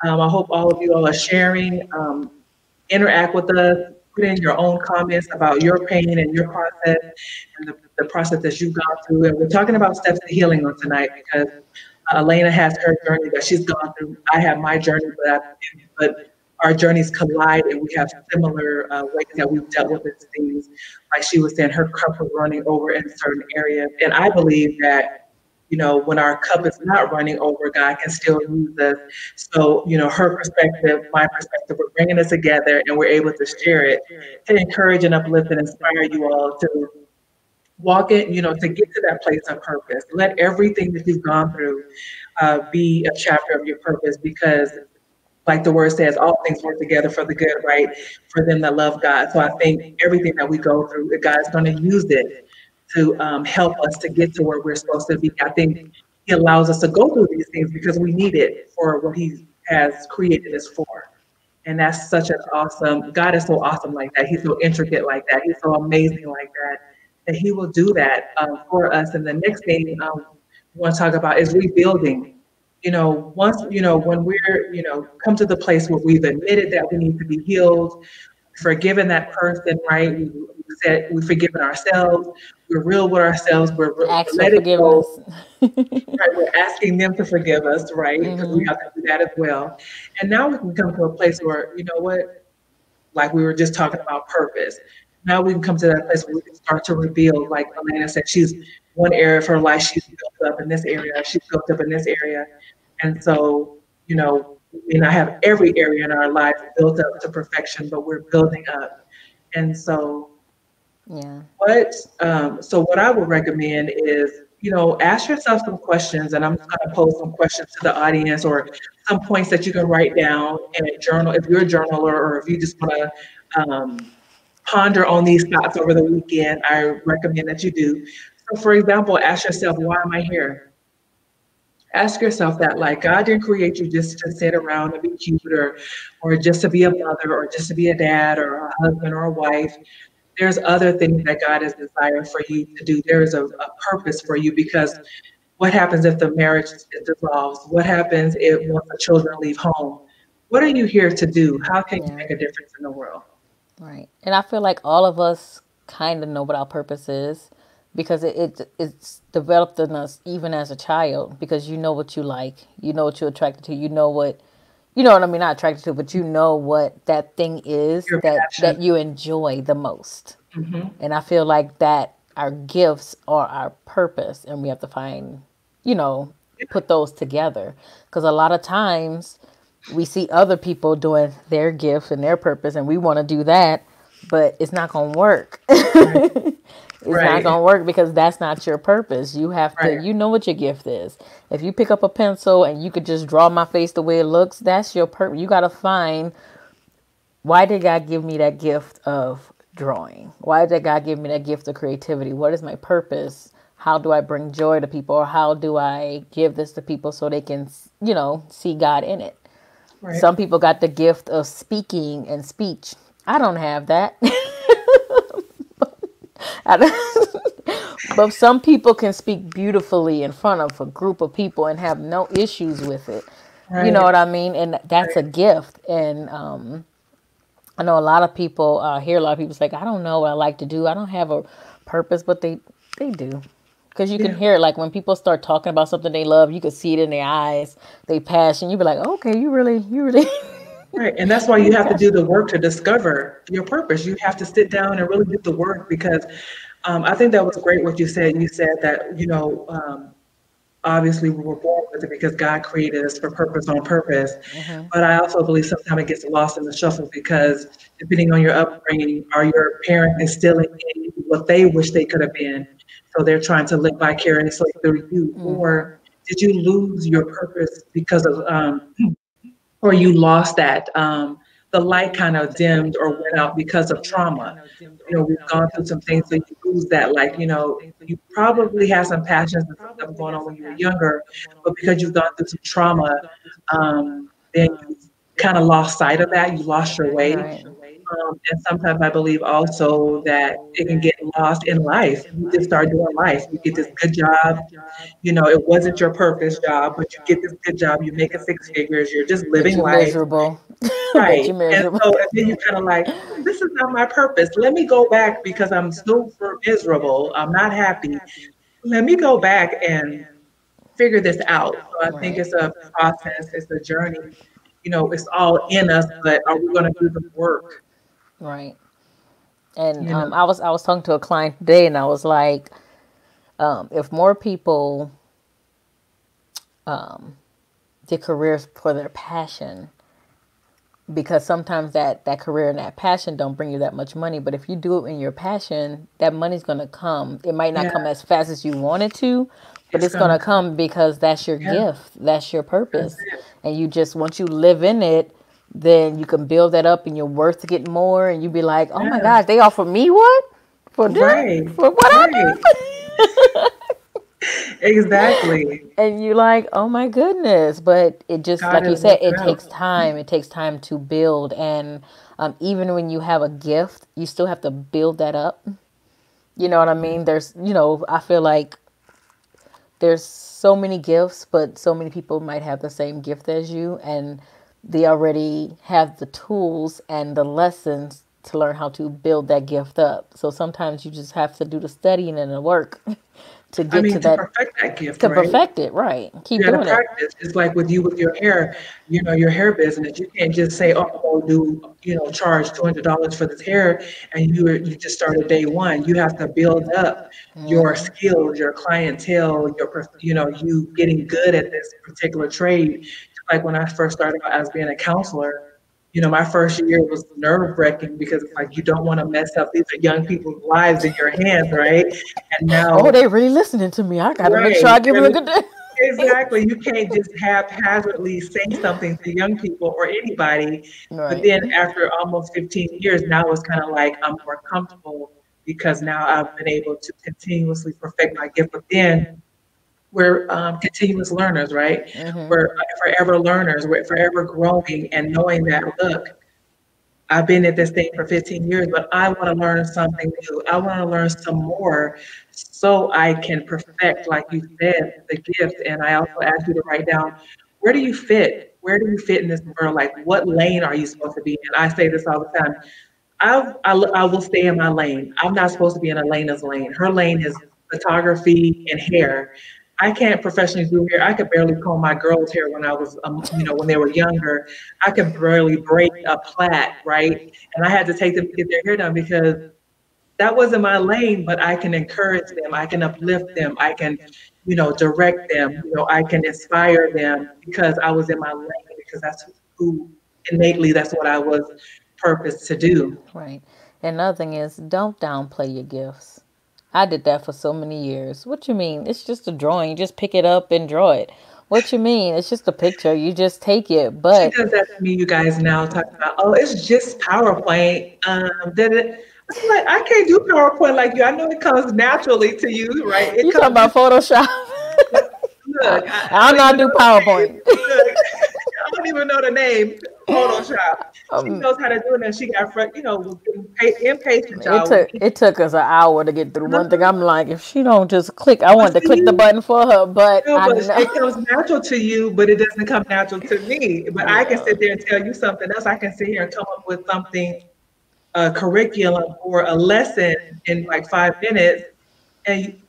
I hope all of you all are sharing. Interact with us. Put in your own comments about your pain and your process and the process that you've gone through. And we're talking about steps to healing on tonight because Elena has her journey that she's gone through. I have my journey, but our journeys collide and we have similar ways that we've dealt with these things. Like she was saying, her cup was running over in certain areas. And I believe that when our cup is not running over, God can still use us. So, her perspective, my perspective, we're bringing it together and we're able to share it to encourage and uplift and inspire you all to walk it, to get to that place of purpose. Let everything that you've gone through be a chapter of your purpose because, like the word says, all things work together for the good, right? For them that love God. So I think everything that we go through, that God is going to use it to help us to get to where we're supposed to be. I think He allows us to go through these things because we need it for what He has created us for. And that's such an awesome, God is so awesome like that. He's so intricate like that. He's so amazing like that, that He will do that for us. And the next thing we want to talk about is rebuilding. Once, when we're, come to the place where we've admitted that we need to be healed, forgiven that person, right? We said we've forgiven ourselves. We're real with ourselves. Ask We're for letting go, forgiveness. right? We're asking them to forgive us, right? Because we have to do that as well. And now we can come to a place where, you know what, like we were just talking about purpose. Now we can come to that place where we can start to rebuild. Like Elena said, she's one area of her life, she's built up in this area, she's built up in this area. And so, we may not have every area in our life built up to perfection, but we're building up. And so, Yeah. what I would recommend is, ask yourself some questions, and I'm just going to pose some questions to the audience or some points that you can write down in a journal if you're a journaler or if you just want to ponder on these thoughts over the weekend. I recommend that you do. So, for example, ask yourself, why am I here? Ask yourself that, like, God didn't create you just to sit around and be cute or just to be a mother or just to be a dad or a husband or a wife. There's other things that God has desired for you to do. There is a purpose for you because what happens if the marriage dissolves? What happens if once the children leave home? What are you here to do? How can you Yeah. make a difference in the world? Right. And I feel like all of us kind of know what our purpose is because it's developed in us even as a child because you know what you like, you know what you're attracted to, you know what I mean, not attracted to, but you know what that thing is Your that passion. you enjoy the most. Hmm. And I feel like that our gifts are our purpose and we have to find, you know, put those together because a lot of times we see other people doing their gift and their purpose and we want to do that, but it's not going to work. Right. It's not Right. going to work because that's not your purpose. You have to, Right. you know what your gift is. If you pick up a pencil and you could just draw my face the way it looks, that's your purpose. You got to find, why did God give me that gift of drawing? Why did God give me that gift of creativity? What is my purpose? How do I bring joy to people? Or how do I give this to people so they can, you know, see God in it? Right. Some people got the gift of speaking and speech. I don't have that. But some people can speak beautifully in front of a group of people and have no issues with it. You know Right. what I mean? And that's a gift. And I know a lot of people hear a lot of people say, I don't know what I like to do. I don't have a purpose, but they do. Because you can Yeah. hear it. Like when people start talking about something they love, you can see it in their eyes, they passion. You be like, okay, you really, Right. And that's why you you have to do passionate. the work to discover your purpose. You have to sit down and really do the work because I think that was great what you said. You said that, obviously we were born with it because God created us for purpose on purpose. But I also believe sometimes it gets lost in the shuffle because depending on your upbringing, are your parents instilling in you what they wish they could have been? So they're trying to live vicariously through you. Or did you lose your purpose because of or you lost that the light kind of dimmed or went out because of trauma. We've gone through some things, so you lose that. Like, you probably had some passions and some stuff going on when you were younger, but because you've gone through some trauma, then you kind of lost sight of that. You lost your way. Right. And sometimes I believe also that it can get lost in life. You just start doing life. You get this good job. It wasn't your purpose job, but you get this good job. You're making six figures. You're just But living you life. miserable. But Right. you And miserable. so, and then you kind of like, this is not my purpose. Let me go back because I'm super miserable. I'm not happy. Let me go back and figure this out. So I think Right. it's a process, it's a journey. It's all in us, but are we going to do the work? Right. And You know, I was talking to a client today, and I was like, if more people their careers for their passion, because sometimes that career and that passion don't bring you that much money, but if you do it in your passion, that money's going to come. It might not Yeah, come as fast as you want it to, but it's it's going gonna to come. come because that's your Yeah, gift, that's your that's purpose. it. And you just, once you live in it, then you can build that up and you're worth to get more, and you be like, oh my Yeah, gosh, they offer me what for this, right, for what I right. do. Exactly. And you like, oh my goodness. But it just, God like you is said, working it out. takes time. It takes time to build. And even when you have a gift, you still have to build that up. You know what I mean? There's, I feel like there's so many gifts, but so many people might have the same gift as you, and they already have the tools and the lessons to learn how to build that gift up. So sometimes you just have to do the studying and the work to I get to mean, to that, perfect that gift, to right? perfect it, right? Keep You got to doing it. practice. It's like with you with your hair, your hair business. You can't just say, "Oh, I'm gonna do, charge $200 for this hair," and you just started day one. You have to build up your skills, your clientele, you getting good at this particular trade. Like when I first started out as being a counselor, my first year was nerve wracking because it's like you don't want to mess up. These are young people's lives in your hands, right? And Oh, now, they really listening to me. I got to make sure right, I give them a good day. exactly. You can't just haphazardly say something to young people or anybody. But Right. then after almost 15 years, now it's kind of like I'm more comfortable because now I've been able to continuously perfect my gift. But then we're continuous learners, right? We're forever learners. We're forever growing and knowing that, look, I've been at this thing for 15 years, but I want to learn something new. I want to learn some more so I can perfect, like you said, the gift. And I also asked you to write down, where do you fit? Where do you fit in this world? Like, what lane are you supposed to be in? I say this all the time. I will stay in my lane. I'm not supposed to be in Elena's lane. Her lane is photography and hair. I can't professionally do hair. I could barely comb my girls' hair when I was, when they were younger. I could barely braid a plait, right? And I had to take them to get their hair done because that wasn't my lane, but I can encourage them. I can uplift them. I can, direct them. I can inspire them because I was in my lane because that's who innately, that's what I was purposed to do. Right. And another thing is, don't downplay your gifts. I did that for so many years. What you mean? It's just a drawing. You just pick it up and draw it. What you mean? It's just a picture. You just take it. She But does that to me, you guys now talking about, oh, it's just PowerPoint. Did it? I'm like, I can't do PowerPoint like you. I know it comes naturally to you, right? It you comes talking about Photoshop? look, I I don't not even do know the name. PowerPoint. Look, I don't even know the name. Photoshop. She um, knows how to do it, and she got, was getting impatient, it y'all. took it took us an hour to get through one thing. I'm like, if she don't just click, I But wanted to click the see, button for her, but no, I but know. it comes natural to you, but it doesn't come natural to me. But I can Yeah. sit there and tell you something else. I can sit here and come up with something, a curriculum or a lesson in like 5 minutes. And,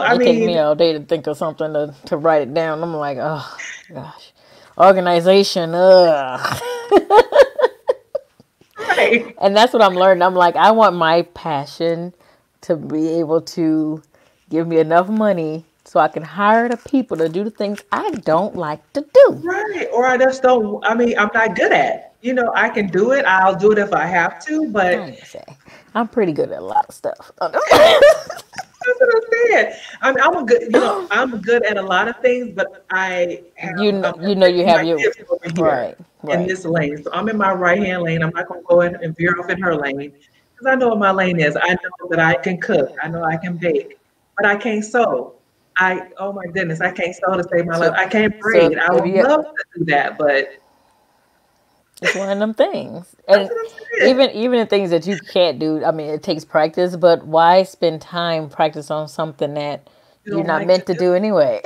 I It take mean, me all day to think of something to write it down. I'm like, oh gosh, organization. Ugh. right, And that's what I'm learning. I'm like, I want my passion to be able to give me enough money so I can hire the people to do the things I don't like to do. right. Or I just don't, I mean, I'm not good at. I can do it. I'll do it if I have to, but I ain't gonna say I'm pretty good at a lot of stuff. that's what I'm saying. I'm a good, I'm good at a lot of things, but I'm You perfecting have my your gifts over here right, in right. this lane. So I'm in my right hand lane. I'm not gonna go in and veer off in her lane because I know what my lane is. I know that I can cook. I know I can bake, but I can't sew. Oh my goodness, I can't sew to save my life. So, I can't so braid. I if would you, love to do that, but it's one of them things, that's and what I'm saying. even the things that you can't do. I mean, it takes practice, but why spend time practice on something that You you're don't not like to meant to do do anyway?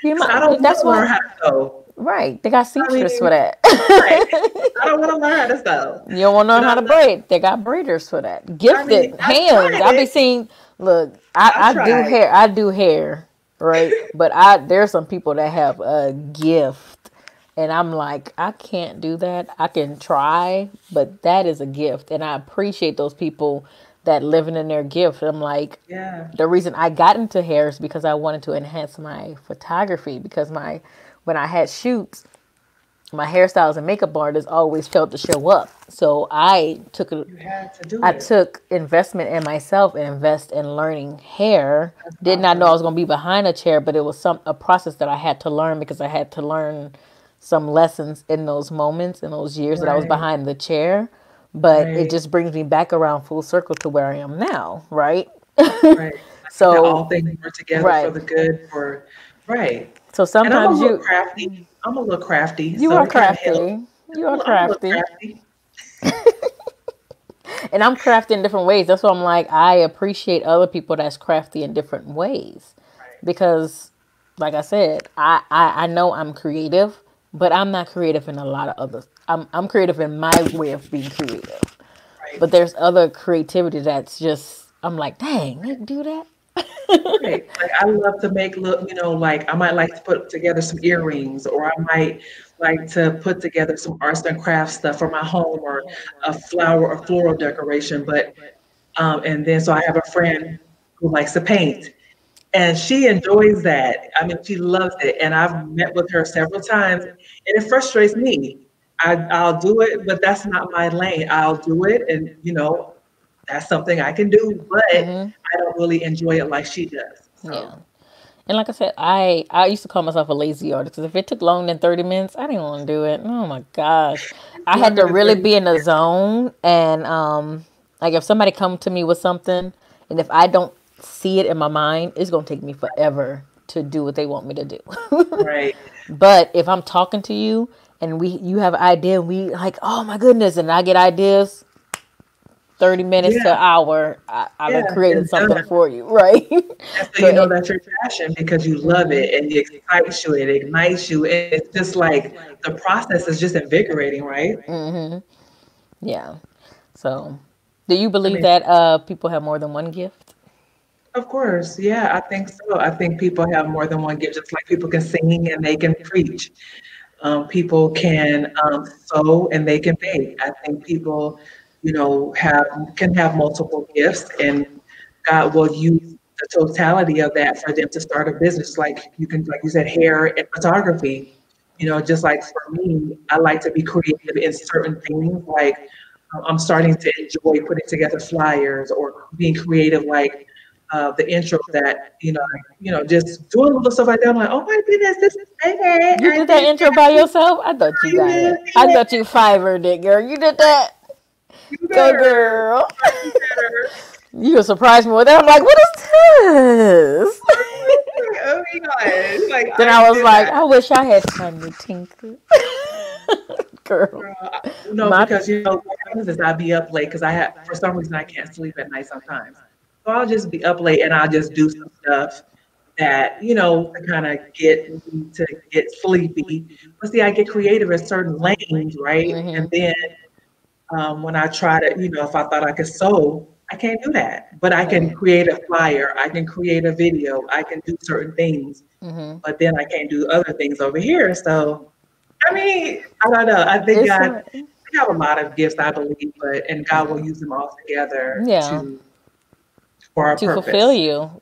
You because I might. don't want That's to learn why. how to sew. Right. They got I seamstress mean, for that. right. I don't want to learn how to sew, You don't want to but learn I how to love. braid. They got braiders for that. I mean, Gifted I hands. tried I be it. seeing. Look, I I do tried. hair. I do hair. Right. But there's some people that have a gift, and I'm like, I can't do that. I can try, but that is a gift, and I appreciate those people that living in their gift. I'm like, Yeah. the reason I got into hair is because I wanted to enhance my photography because my when I had shoots, my hairstyles and makeup artists always failed to show up. So You had to do I it. took investment in myself and invest in learning hair. That's Did not know I awesome. was going to be behind a chair, but it was a process that I had to learn because I had to learn some lessons in those moments in those years that I was Right. behind the chair. But it Right. just brings me back around full circle to where I am now, right? Right. Like you said, So, all things work together for right. the good for right. So And I'm a sometimes little you crafty. I'm a little crafty, you so are it kind of helps. crafty. You are I'm a little crafty. crafty. And I'm crafty in different ways. That's why I'm like, I appreciate other people that's crafty in different ways. Right. Because, like I said, I know I'm creative, but I'm not creative in a lot of others. I'm creative in my way of being creative. Right. But there's other creativity that's just, I'm like, dang, they can do that? Right. Like I love to make look, like I might like to put together some earrings, or I might like to put together some arts and crafts stuff for my home, or a flower or floral decoration. But and then so I have a friend who likes to paint, and she enjoys that. I mean, she loves it, and I've met with her several times, and it frustrates me. I'll do it, but that's not my lane. I'll do it, and that's something I can do, but I don't really enjoy it like she does. Yeah. So And like I said, I used to call myself a lazy artist because if it took longer than 30 minutes, I didn't want to do it. Oh my gosh, I had longer to than really 30 be in the minutes. zone, and like if somebody come to me with something, and if I don't see it in my mind, it's gonna take me forever to do what they want me to do. Right. But if I'm talking to you and you have an idea, and we like, oh my goodness, and I get ideas, 30 minutes to Yeah. an hour, I done Yeah. created It's done. something for you, right? And so So you know it, that's your passion because you love it and it excites you, it ignites you. And it's just like the process is just invigorating, right? yeah. So, do you I believe mean, that people have more than one gift? of course. Yeah, I think so. I think people have more than one gift, just like people can sing and they can preach. People can sew and they can bake. I think people, have can have multiple gifts, and God will use the totality of that for them to start a business. Like you said, hair and photography. Just like for me, I like to be creative in certain things. Like I'm starting to enjoy putting together flyers or being creative, like the intro that just doing little stuff like that. I'm like, oh my goodness, this is great. You I did that did intro by that. yourself? I thought you got Yeah, it. I yeah, thought you fivered it, girl. You did that. you Go, better. girl. You better. You gonna surprise me with that. I'm like, what is this? Oh my God. Like Then I I was did like, that. I wish I had time to tinker. Girl, Girl, no, my because what happens is I'll be up late because for some reason I can't sleep at night sometimes. So I'll just be up late and I'll just do some stuff that, to kind of get me to get sleepy. But see, I get creative in certain lanes, right? And then when I try to, if I thought I could sew, I can't do that. But I can right. create a flyer, I can create a video, I can do certain things, but then I can't do other things over here. So, I mean, I don't know. I think It's God, we have a lot of gifts, I believe, and God will use them all together yeah, to for our to fulfill purpose. you.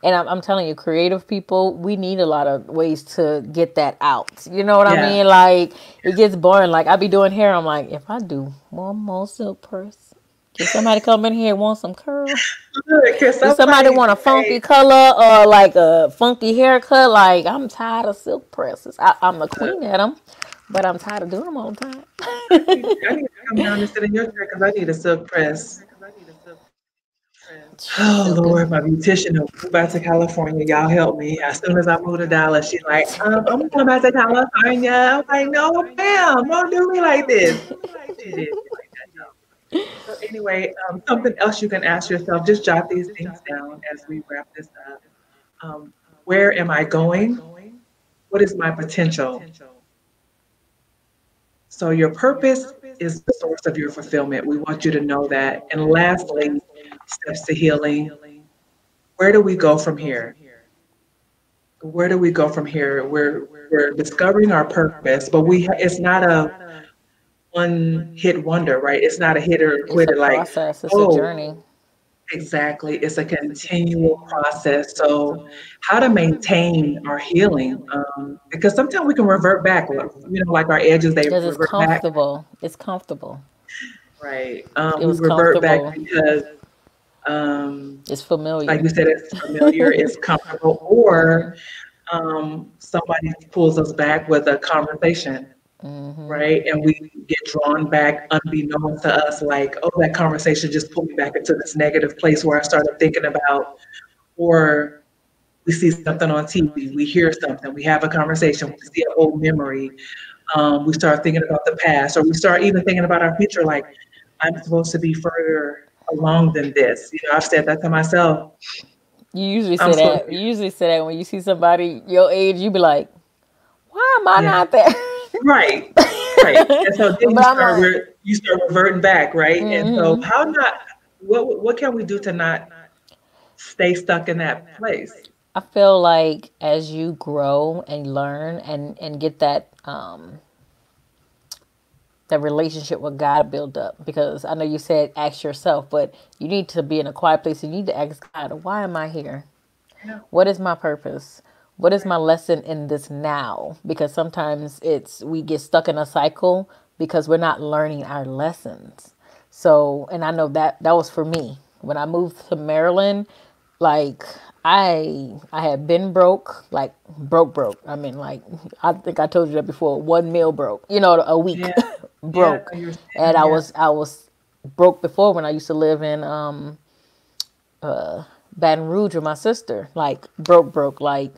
And I'm telling you, creative people, we need a lot of ways to get that out. You know what I Yeah. mean? Like, it gets boring. Like, I be doing hair. I'm like, if I do one more silk press, can somebody come in here and want some curl? Look, can Does somebody somebody want a say, funky color or like a funky haircut? Like, I'm tired of silk presses. I'm the uh, queen at them, but I'm tired of doing them all the time. I need to come down and sit in your chair because I need a silk press. She's Oh silky. Lord, my beautician will move back to California. Y'all help me. As soon as I move to Dallas, she's like, I'm going back to California. I'm like, no, ma'am, don't do me like this. She did me like that though. So anyway, something else you can ask yourself, just jot these things down as we wrap this up. Um, where am I going? What is my potential? So your purpose is the source of your fulfillment. We want you to know that. And lastly, steps to healing. Where do we go from here? Where do we go from here? We're discovering our purpose, but it's not a one hit wonder, right? It's not a hit or It's a quit it like, process. It's a oh, journey. exactly. It's a continual process. So, how to maintain our healing? Because sometimes we can revert back, like our edges, they Because it's revert back. comfortable. It's comfortable. Right. It We was revert back comfortable. because, um, It's like familiar. you said, it's familiar, it's comfortable, or somebody pulls us back with a conversation, right? And we get drawn back unbeknown to us, like, oh, that conversation just pulled me back into this negative place where I started thinking about, or we see something on TV, we hear something, we have a conversation, we see an old memory, we start thinking about the past, or we start even thinking about our future, like, I'm supposed to be further along than this. I've said that to myself. You usually I'm say supposed to that. be, You usually say that when you see somebody your age. You be like, "Why am I yeah, not there?" right, right. And so then But I'm like, you start reverting back, right? And so how not, what can we do to not stay stuck in that place? I feel like as you grow and learn and get that relationship with God build up, because I know you said ask yourself, but you need to be in a quiet place. You need to ask God, why am I here? Yeah, What is my purpose? What is right, my lesson in this now? Because sometimes it's we get stuck in a cycle because we're not learning our lessons. So, and I know that was for me when I moved to Maryland. Like I had been broke, like broke. I mean, like I think I told you that before. One meal broke, a week yeah, yeah. broke, No, you're and saying, I yeah, was I was broke before when I used to live in Baton Rouge with my sister. Like broke. Like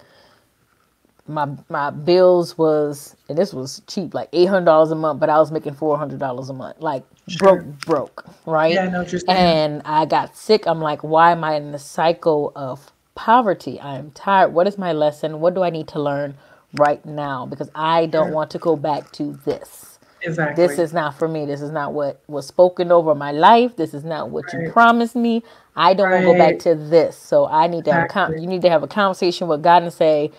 my bills was, and this was cheap, like $800 a month, but I was making $400 a month. Like sure, broke, yeah. right? I know what you're saying. And I got sick. I'm like, why am I in the cycle of poverty? I am tired. What is my lesson? What do I need to learn right now? Because I don't Sure, want to go back to this. This exactly. is not for me. This is not what was spoken over my life. This is not what you Right, promised me. I don't want to go back right, to this. So I need to have exactly. you need to have a conversation with God and say,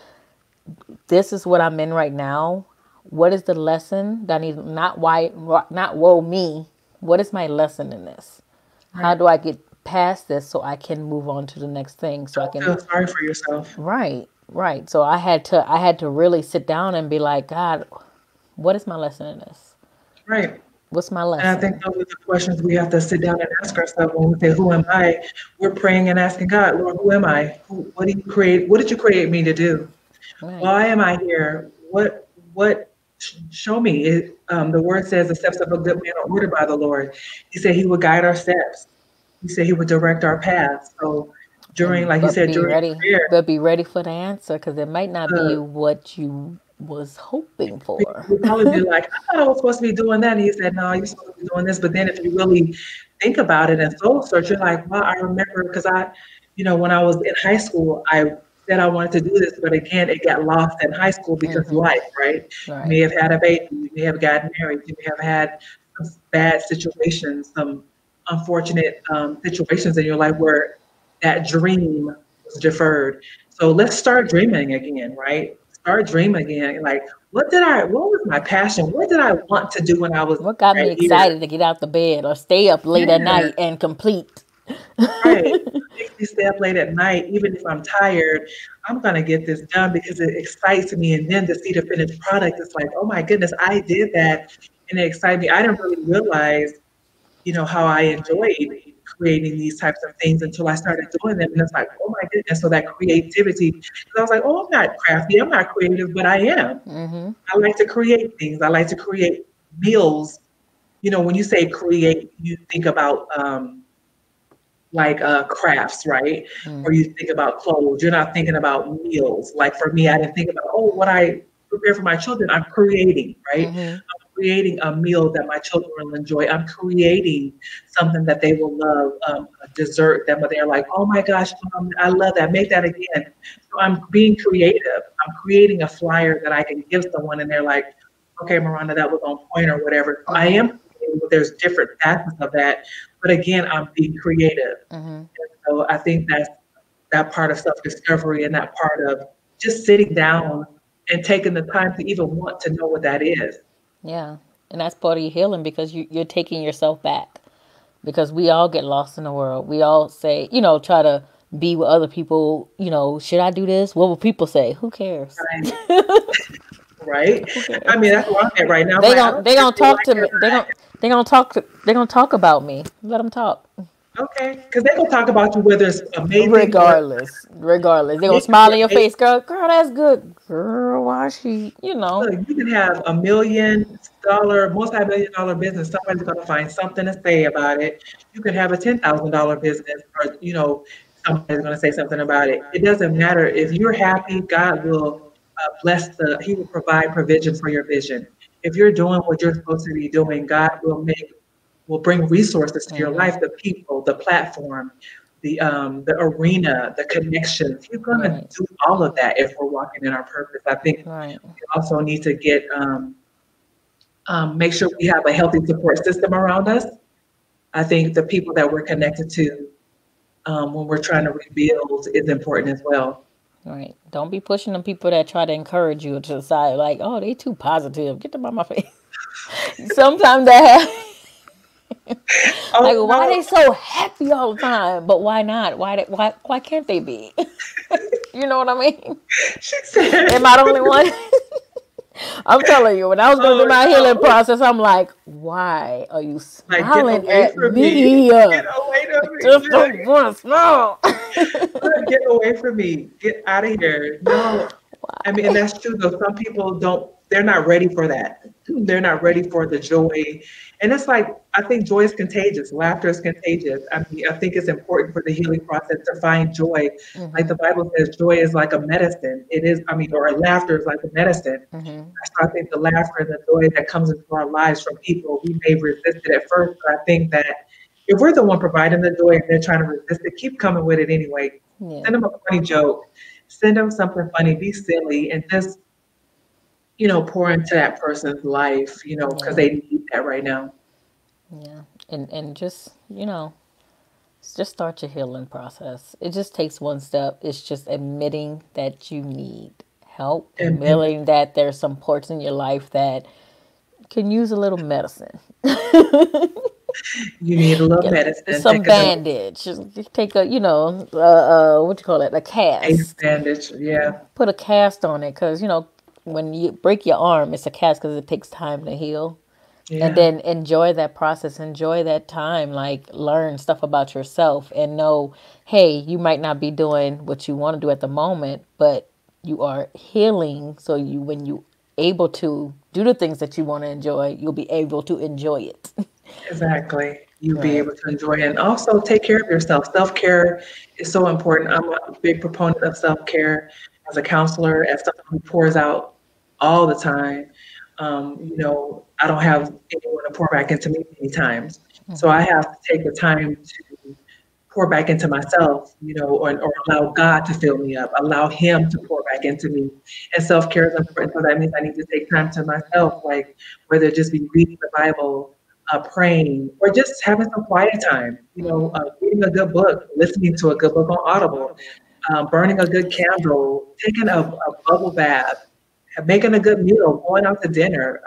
this is what I'm in right now. What is the lesson that I need? Not woe me. What is my lesson in this? How Right. do I get past this so I can move on to the next thing? So I Don't can, feel sorry for yourself. right. So I had to really sit down and be like, God, what is my lesson in this? Right. What's my And I think lesson? those are the questions we have to sit down and ask ourselves when we say, "Who am I?" We're praying and asking God, "Lord, who am I? What do you create? What did you create me to do? Right. Why am I here? What? Show me." The word says, "The steps of a good man are ordered by the Lord." He said He would guide our steps. He said He would direct our paths. So during, And like you said, during prayer, but be ready for the answer because it might not be uh, what you was hoping people for. would probably be like, "I thought I was supposed to be doing that." And He said, "No, you're supposed to be doing this." But then if you really think about it and soul search, you're like, "Well, I remember because when I was in high school, I said I wanted to do this, but again, it got lost in high school because life, right? You Right. may have had a baby, you may have gotten married, you may have had some bad situations, some unfortunate situations in your life where that dream was deferred. So let's start dreaming again, right? Start dreaming again. Like, what was my passion? What did I want to do when I was What got right me here? excited to get out the bed or stay up late at Yeah, night and complete? right. What makes me stay up late at night, even if I'm tired, I'm gonna get this done because it excites me. And then to see the finished product, it's like, oh my goodness, I did that, and it excited me. I didn't really realize, how I enjoyed creating these types of things until I started doing them, and it's like, oh my goodness. So that creativity, because I was like, oh, I'm not crafty, I'm not creative, but I am. I like to create things. I like to create meals. When you say create, you think about like crafts, right? Or you think about clothes. You're not thinking about meals. Like for me, I didn't think about, oh, what I prepare for my children. I'm creating, right? I'm creating a meal that my children will enjoy. I'm creating something that they will love, a dessert that they're like, oh my gosh, Mom, I love that. Make that again. So I'm being creative. I'm creating a flyer that I can give someone, and they're like, okay, Miranda, that was on point or whatever. So I am creating, but there's different facets of that. But again, I'm being creative. So I think that's that part of self-discovery and that part of just sitting down and taking the time to even want to know what that is. Yeah. And that's part of your healing because you're taking yourself back. because we all get lost in the world. We all say, try to be with other people. Should I do this? What will people say? Who cares? Right. Right. Who I mean, cares? that's where I'm at right now. I'm They like, I gon' don't they care if gonna they talk like to it me. or They gonna talk about me. Let them talk. not. Okay. Because they're going to talk about you whether it's amazing or Regardless, they gonna it could be smile in your amazing. face, girl. That's good, girl. Why she? Look, you can have $1 million, multi-million dollar business. Somebody's going to find something to say about it. You could have a $10,000 business, or somebody's going to say something about it. It doesn't matter if you're happy. God will bless the. He will provide provision for your vision. If you're doing what you're supposed to be doing, God will bring resources to your life, the people, the platform, the arena, the connections. He's going to Right. do all of that if we're walking in our purpose. I think Right. we also need to make sure we have a healthy support system around us. I think the people that we're connected to when we're trying to rebuild is important as well. Right. Don't be pushing them people that try to encourage you to the side. Like, oh, they too positive. Get them out my face. Sometimes that Oh like, why no, they so happy all the time? But why not? Why can't they be? You know what I mean? she said, Am I the only one? I'm telling you, when I was going through "Oh my healing no, process, I'm like, why are you like get smiling away at from me, me? get I away from me, just don't want to smile. get away from me, get out of here." No, I mean, and Why? that's true though. Some people don't, they're not ready for that. They're not ready for the joy. And it's like, I think joy is contagious. Laughter is contagious. I mean, I think it's important for the healing process to find joy. Like the Bible says, joy is like a medicine. It is, I mean, or laughter is like a medicine. So I think the laughter and the joy that comes into our lives from people, we may resist it at first, but I think that if we're the one providing the joy and they're trying to resist it, keep coming with it anyway. Yeah, Send them a funny joke, send them something funny, be silly, and just pour into that person's life, because yeah, they need that right now. yeah. And just start your healing process. It just takes one step. It's just admitting that you need help, And then admitting that there's some parts in your life that can use a little medicine. you need a little Get medicine, some take a dose, bandage. Just take a, what you call it, a ace cast. bandage. Yeah, Put a cast on it because when you break your arm, it's a cast because it takes time to heal. And yeah, then enjoy that process, enjoy that time, like learn stuff about yourself and know, hey, you might not be doing what you want to do at the moment, but you are healing. So when you able to do the things that you want to enjoy, you'll be able to enjoy it. exactly. You'll be Right. able to enjoy it. And also take care of yourself. Self care is so important. I'm a big proponent of self care as a counselor, as someone who pours out all the time. I don't have anyone to pour back into me many times. So I have to take the time to pour back into myself, or allow God to fill me up, allow Him to pour back into me. And self care is important. So that means I need to take time to myself, like whether it just be reading the Bible, praying, or just having some quiet time, reading a good book, listening to a good book on Audible, burning a good candle, taking a bubble bath, making a good meal, going out to dinner,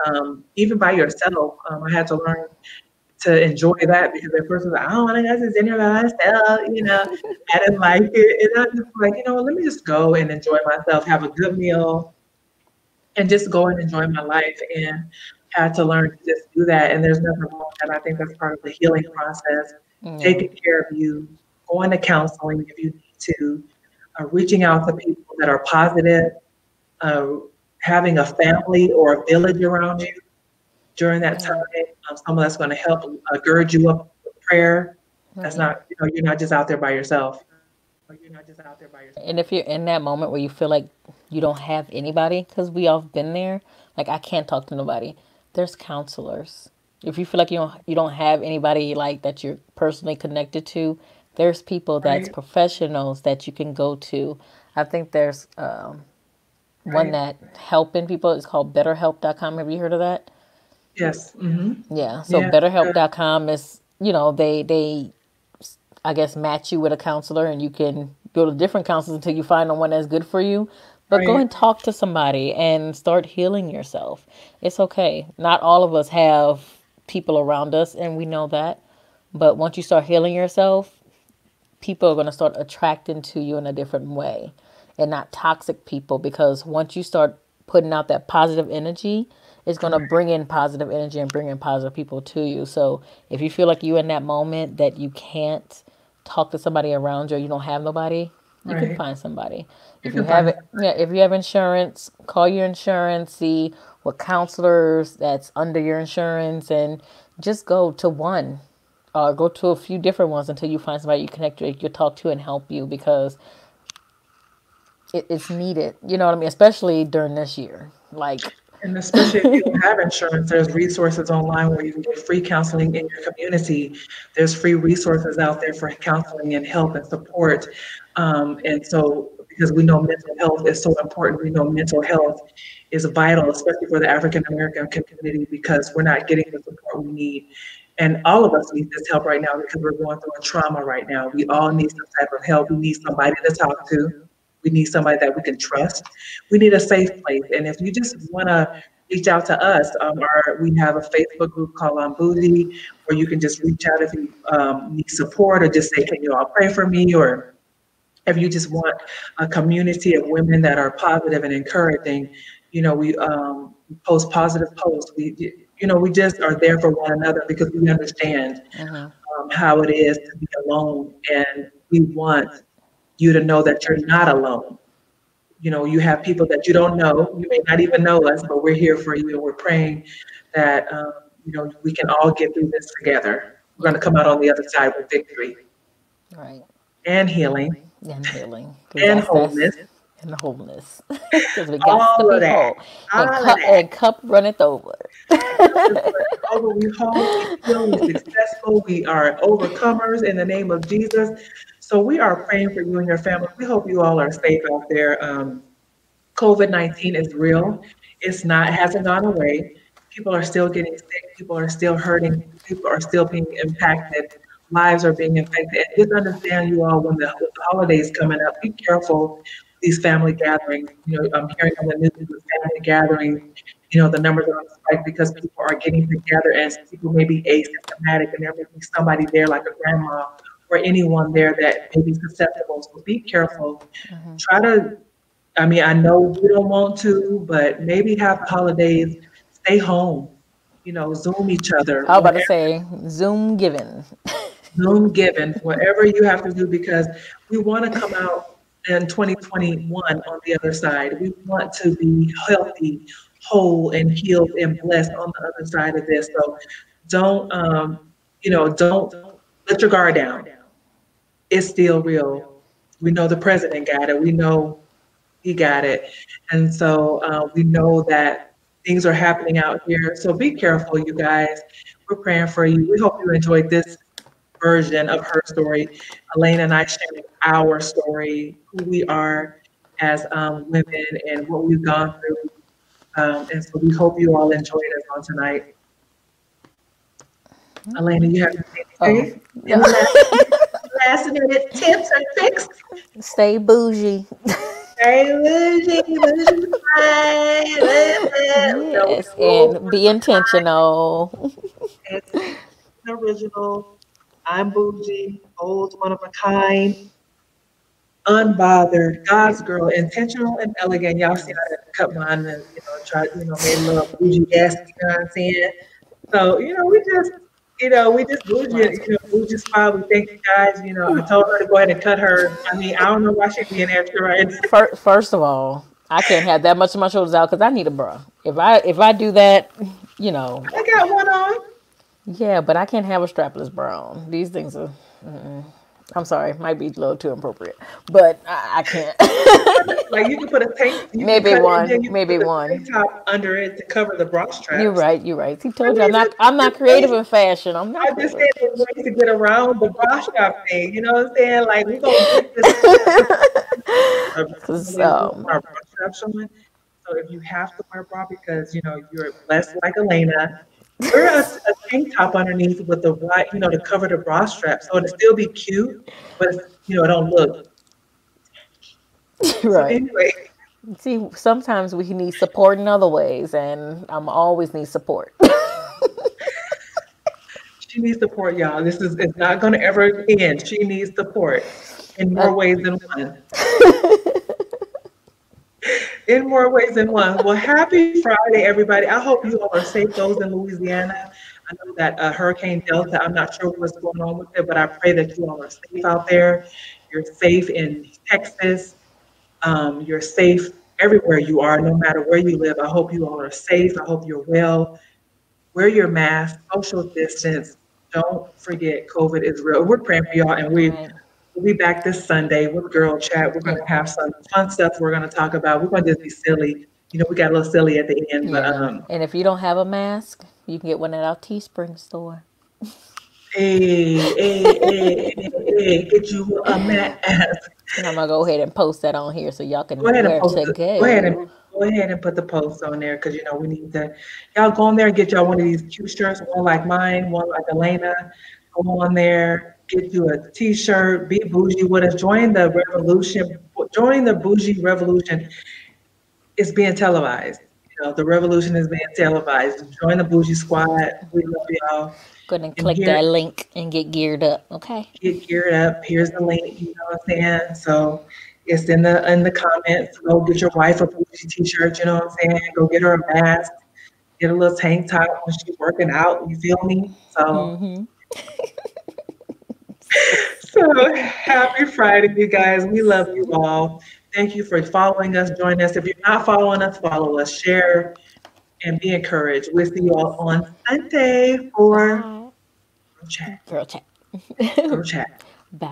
even by yourself. I had to learn to enjoy that because at first I was like, I don't want to go to dinner by myself. I didn't like it. And I was just like, let me just go and enjoy myself, have a good meal, and just go and enjoy my life. And had to learn to just do that. And there's nothing wrong with that. I think that's part of the healing process, Yeah. taking care of you, going to counseling if you need to, reaching out to people that are positive, uh, having a family or a village around you during that time, someone that's going to help gird you up with prayer. That's Right. not, you're not just out there by yourself. And if you're in that moment where you feel like you don't have anybody, because we all been there, like I can't talk to nobody. There's counselors. If you feel like you don't have anybody like that you're personally connected to, there's people that's Right, professionals that you can go to. I think there's one right. that helping people. It's called BetterHelp.com. Have you heard of that? Yes. Yeah. So Yeah. BetterHelp.com is they I guess match you with a counselor and you can go to different counselors until you find the one that's good for you. But go Right. and talk to somebody and start healing yourself. It's okay. Not all of us have people around us and we know that. But once you start healing yourself, people are going to start attracting to you in a different way, and not toxic people, because once you start putting out that positive energy, it's going to bring in positive energy and bring in positive people to you. So if you feel like you're in that moment that you can't talk to somebody around you, or you don't have nobody, you can Right. find somebody. You If you can have find it, yeah, if you have insurance, call your insurance, see what counselors that's under your insurance, and just go to one, go to a few different ones until you find somebody you connect with, you talk to, and help you, because it's needed. You know what I mean? Especially during this year. Like, And especially if you don't have insurance, there's resources online where you can get free counseling in your community. There's free resources out there for counseling and help and support. And so, because we know mental health is so important, we know mental health is vital, especially for the African American community, because we're not getting the support we need. And all of us need this help right now because we're going through a trauma right now. We all need some type of help. We need somebody to talk to. We need somebody that we can trust. We need a safe place. And if you just want to reach out to us, we have a Facebook group called Bougie, where you can just reach out if you need support, or just say, can you all pray for me? Or if you just want a community of women that are positive and encouraging, we post positive posts. We just are there for one another because we understand how it is to be alone, and we want you to know that you're not alone. You have people that you don't know. You may not even know us, but we're here for you, and we're praying that we can all get through this together. We're going to come out on the other side with victory right. and healing And healing. Because and that's wholeness, and the wholeness. Because we got to all be of that, whole. all of that. And cup runneth over. Cup is running over. We whole, we heal, we successful, we are overcomers in the name of Jesus. So we are praying for you and your family. We hope you all are safe out there. COVID-19 is real. It's not, it hasn't gone away. People are still getting sick. People are still hurting. People are still being impacted. Lives are being affected. And just understand, you all, with the holidays coming up, be careful with these family gatherings. I'm hearing on the news with family gatherings, the numbers are on the spike because people are getting together, and people may be asymptomatic, and there may be somebody there like a grandma or anyone there that may be susceptible. So be careful. Try to, I mean, I know we don't want to, but maybe have the holidays, stay home, Zoom each other, I was about to whatever, say, Zoom given. Zoom given, whatever you have to do, because we want to come out in 2021 on the other side. We want to be healthy, whole, and healed and blessed on the other side of this. So don't, don't let your guard down. It's still real. We know the president got it. We know he got it. And so we know that things are happening out here. So be careful, you guys. We're praying for you. We hope you enjoyed this version of her story. Elena and I sharing our story, who we are as women and what we've gone through. And so we hope you all enjoyed us on tonight. Elena, you have anything to Oh, say? no. Any last minute tips and tricks? Stay bougie. Hey, Luigi, Luigi, no, we Yes, roll and for be intentional. it's original. I'm bougie, old, one of a kind, unbothered, God's girl, intentional and elegant. Y'all see how I cut mine and try, made a little bougie-esque, you know what I'm saying? So, we just bougie, Right. bougie spot. We thank you guys. I told her to go ahead and cut her. I mean, I don't know why she'd be an extra, right? First of all, I can't have that much of my shoulders out because I need a bra. If I do that, you know, I got one on. yeah, but I can't have a strapless bra on. These things are. I'm sorry, might be a little too appropriate, but I can't. Like you can put a tank, you can Maybe cut it, and then one, you can maybe put a tank one. top under it to cover the bra You're straps. right. You're right. He I told you I'm mean, not. I'm not creative in fashion. I'm not I just creative. said there's ways to get around the bra strap thing. You know what I'm saying? Like we're gonna get this Cause ladies, we want our bra strap showing. So if you have to wear a bra because you're blessed like Elena, wear a tank top underneath with the right, to cover the bra strap, so it'll still be cute, but it don't look. So right. anyway, See, sometimes we need support in other ways, and I'm always need support. She needs support, y'all. This is it's not going to ever end. She needs support in Uh, more ways than one. In more ways than one. Well, happy Friday, everybody. I hope you all are safe. Those in Louisiana, I know that Hurricane Delta. I'm not sure what's going on with it, but I pray that you all are safe out there. You're safe in Texas. You're safe everywhere you are, no matter where you live. I hope you all are safe. I hope you're well. Wear your mask, social distance. Don't forget COVID is real. We're praying for y'all, and right. we'll be back this Sunday with Girl Chat. We're going to have some fun stuff we're going to talk about. We're going to just be silly. You know, we got a little silly at the end, but Yeah. And if you don't have a mask, you can get one at our Teespring store. hey, hey, hey, hey, hey, get you a mask. And I'm gonna go ahead and post that on here so y'all can Go know ahead and where post to it. Go ahead and go. put the post on there because you know we need to. Y'all go on there and get y'all one of these cute shirts, one like mine, one like Elena. Go on there, get you a t-shirt, be bougie with us. Join the revolution. Join the bougie revolution. It's being televised. You know, the revolution is being televised. Join the bougie squad. We love y'all. Go ahead and And click here, that link and get geared up. Okay. get geared up. Here's the link. You know what I'm saying? So it's in the comments. Go get your wife a bougie t-shirt. You know what I'm saying? Go get her a mask. Get a little tank top when she's working out. You feel me? So happy Friday, you guys. We love you all. Thank you for following us. Join us. If you're not following us, follow us. Share and be encouraged. We'll see you all on Sunday for Bye. Girl Chat. Girl chat. Girl Chat. Bye,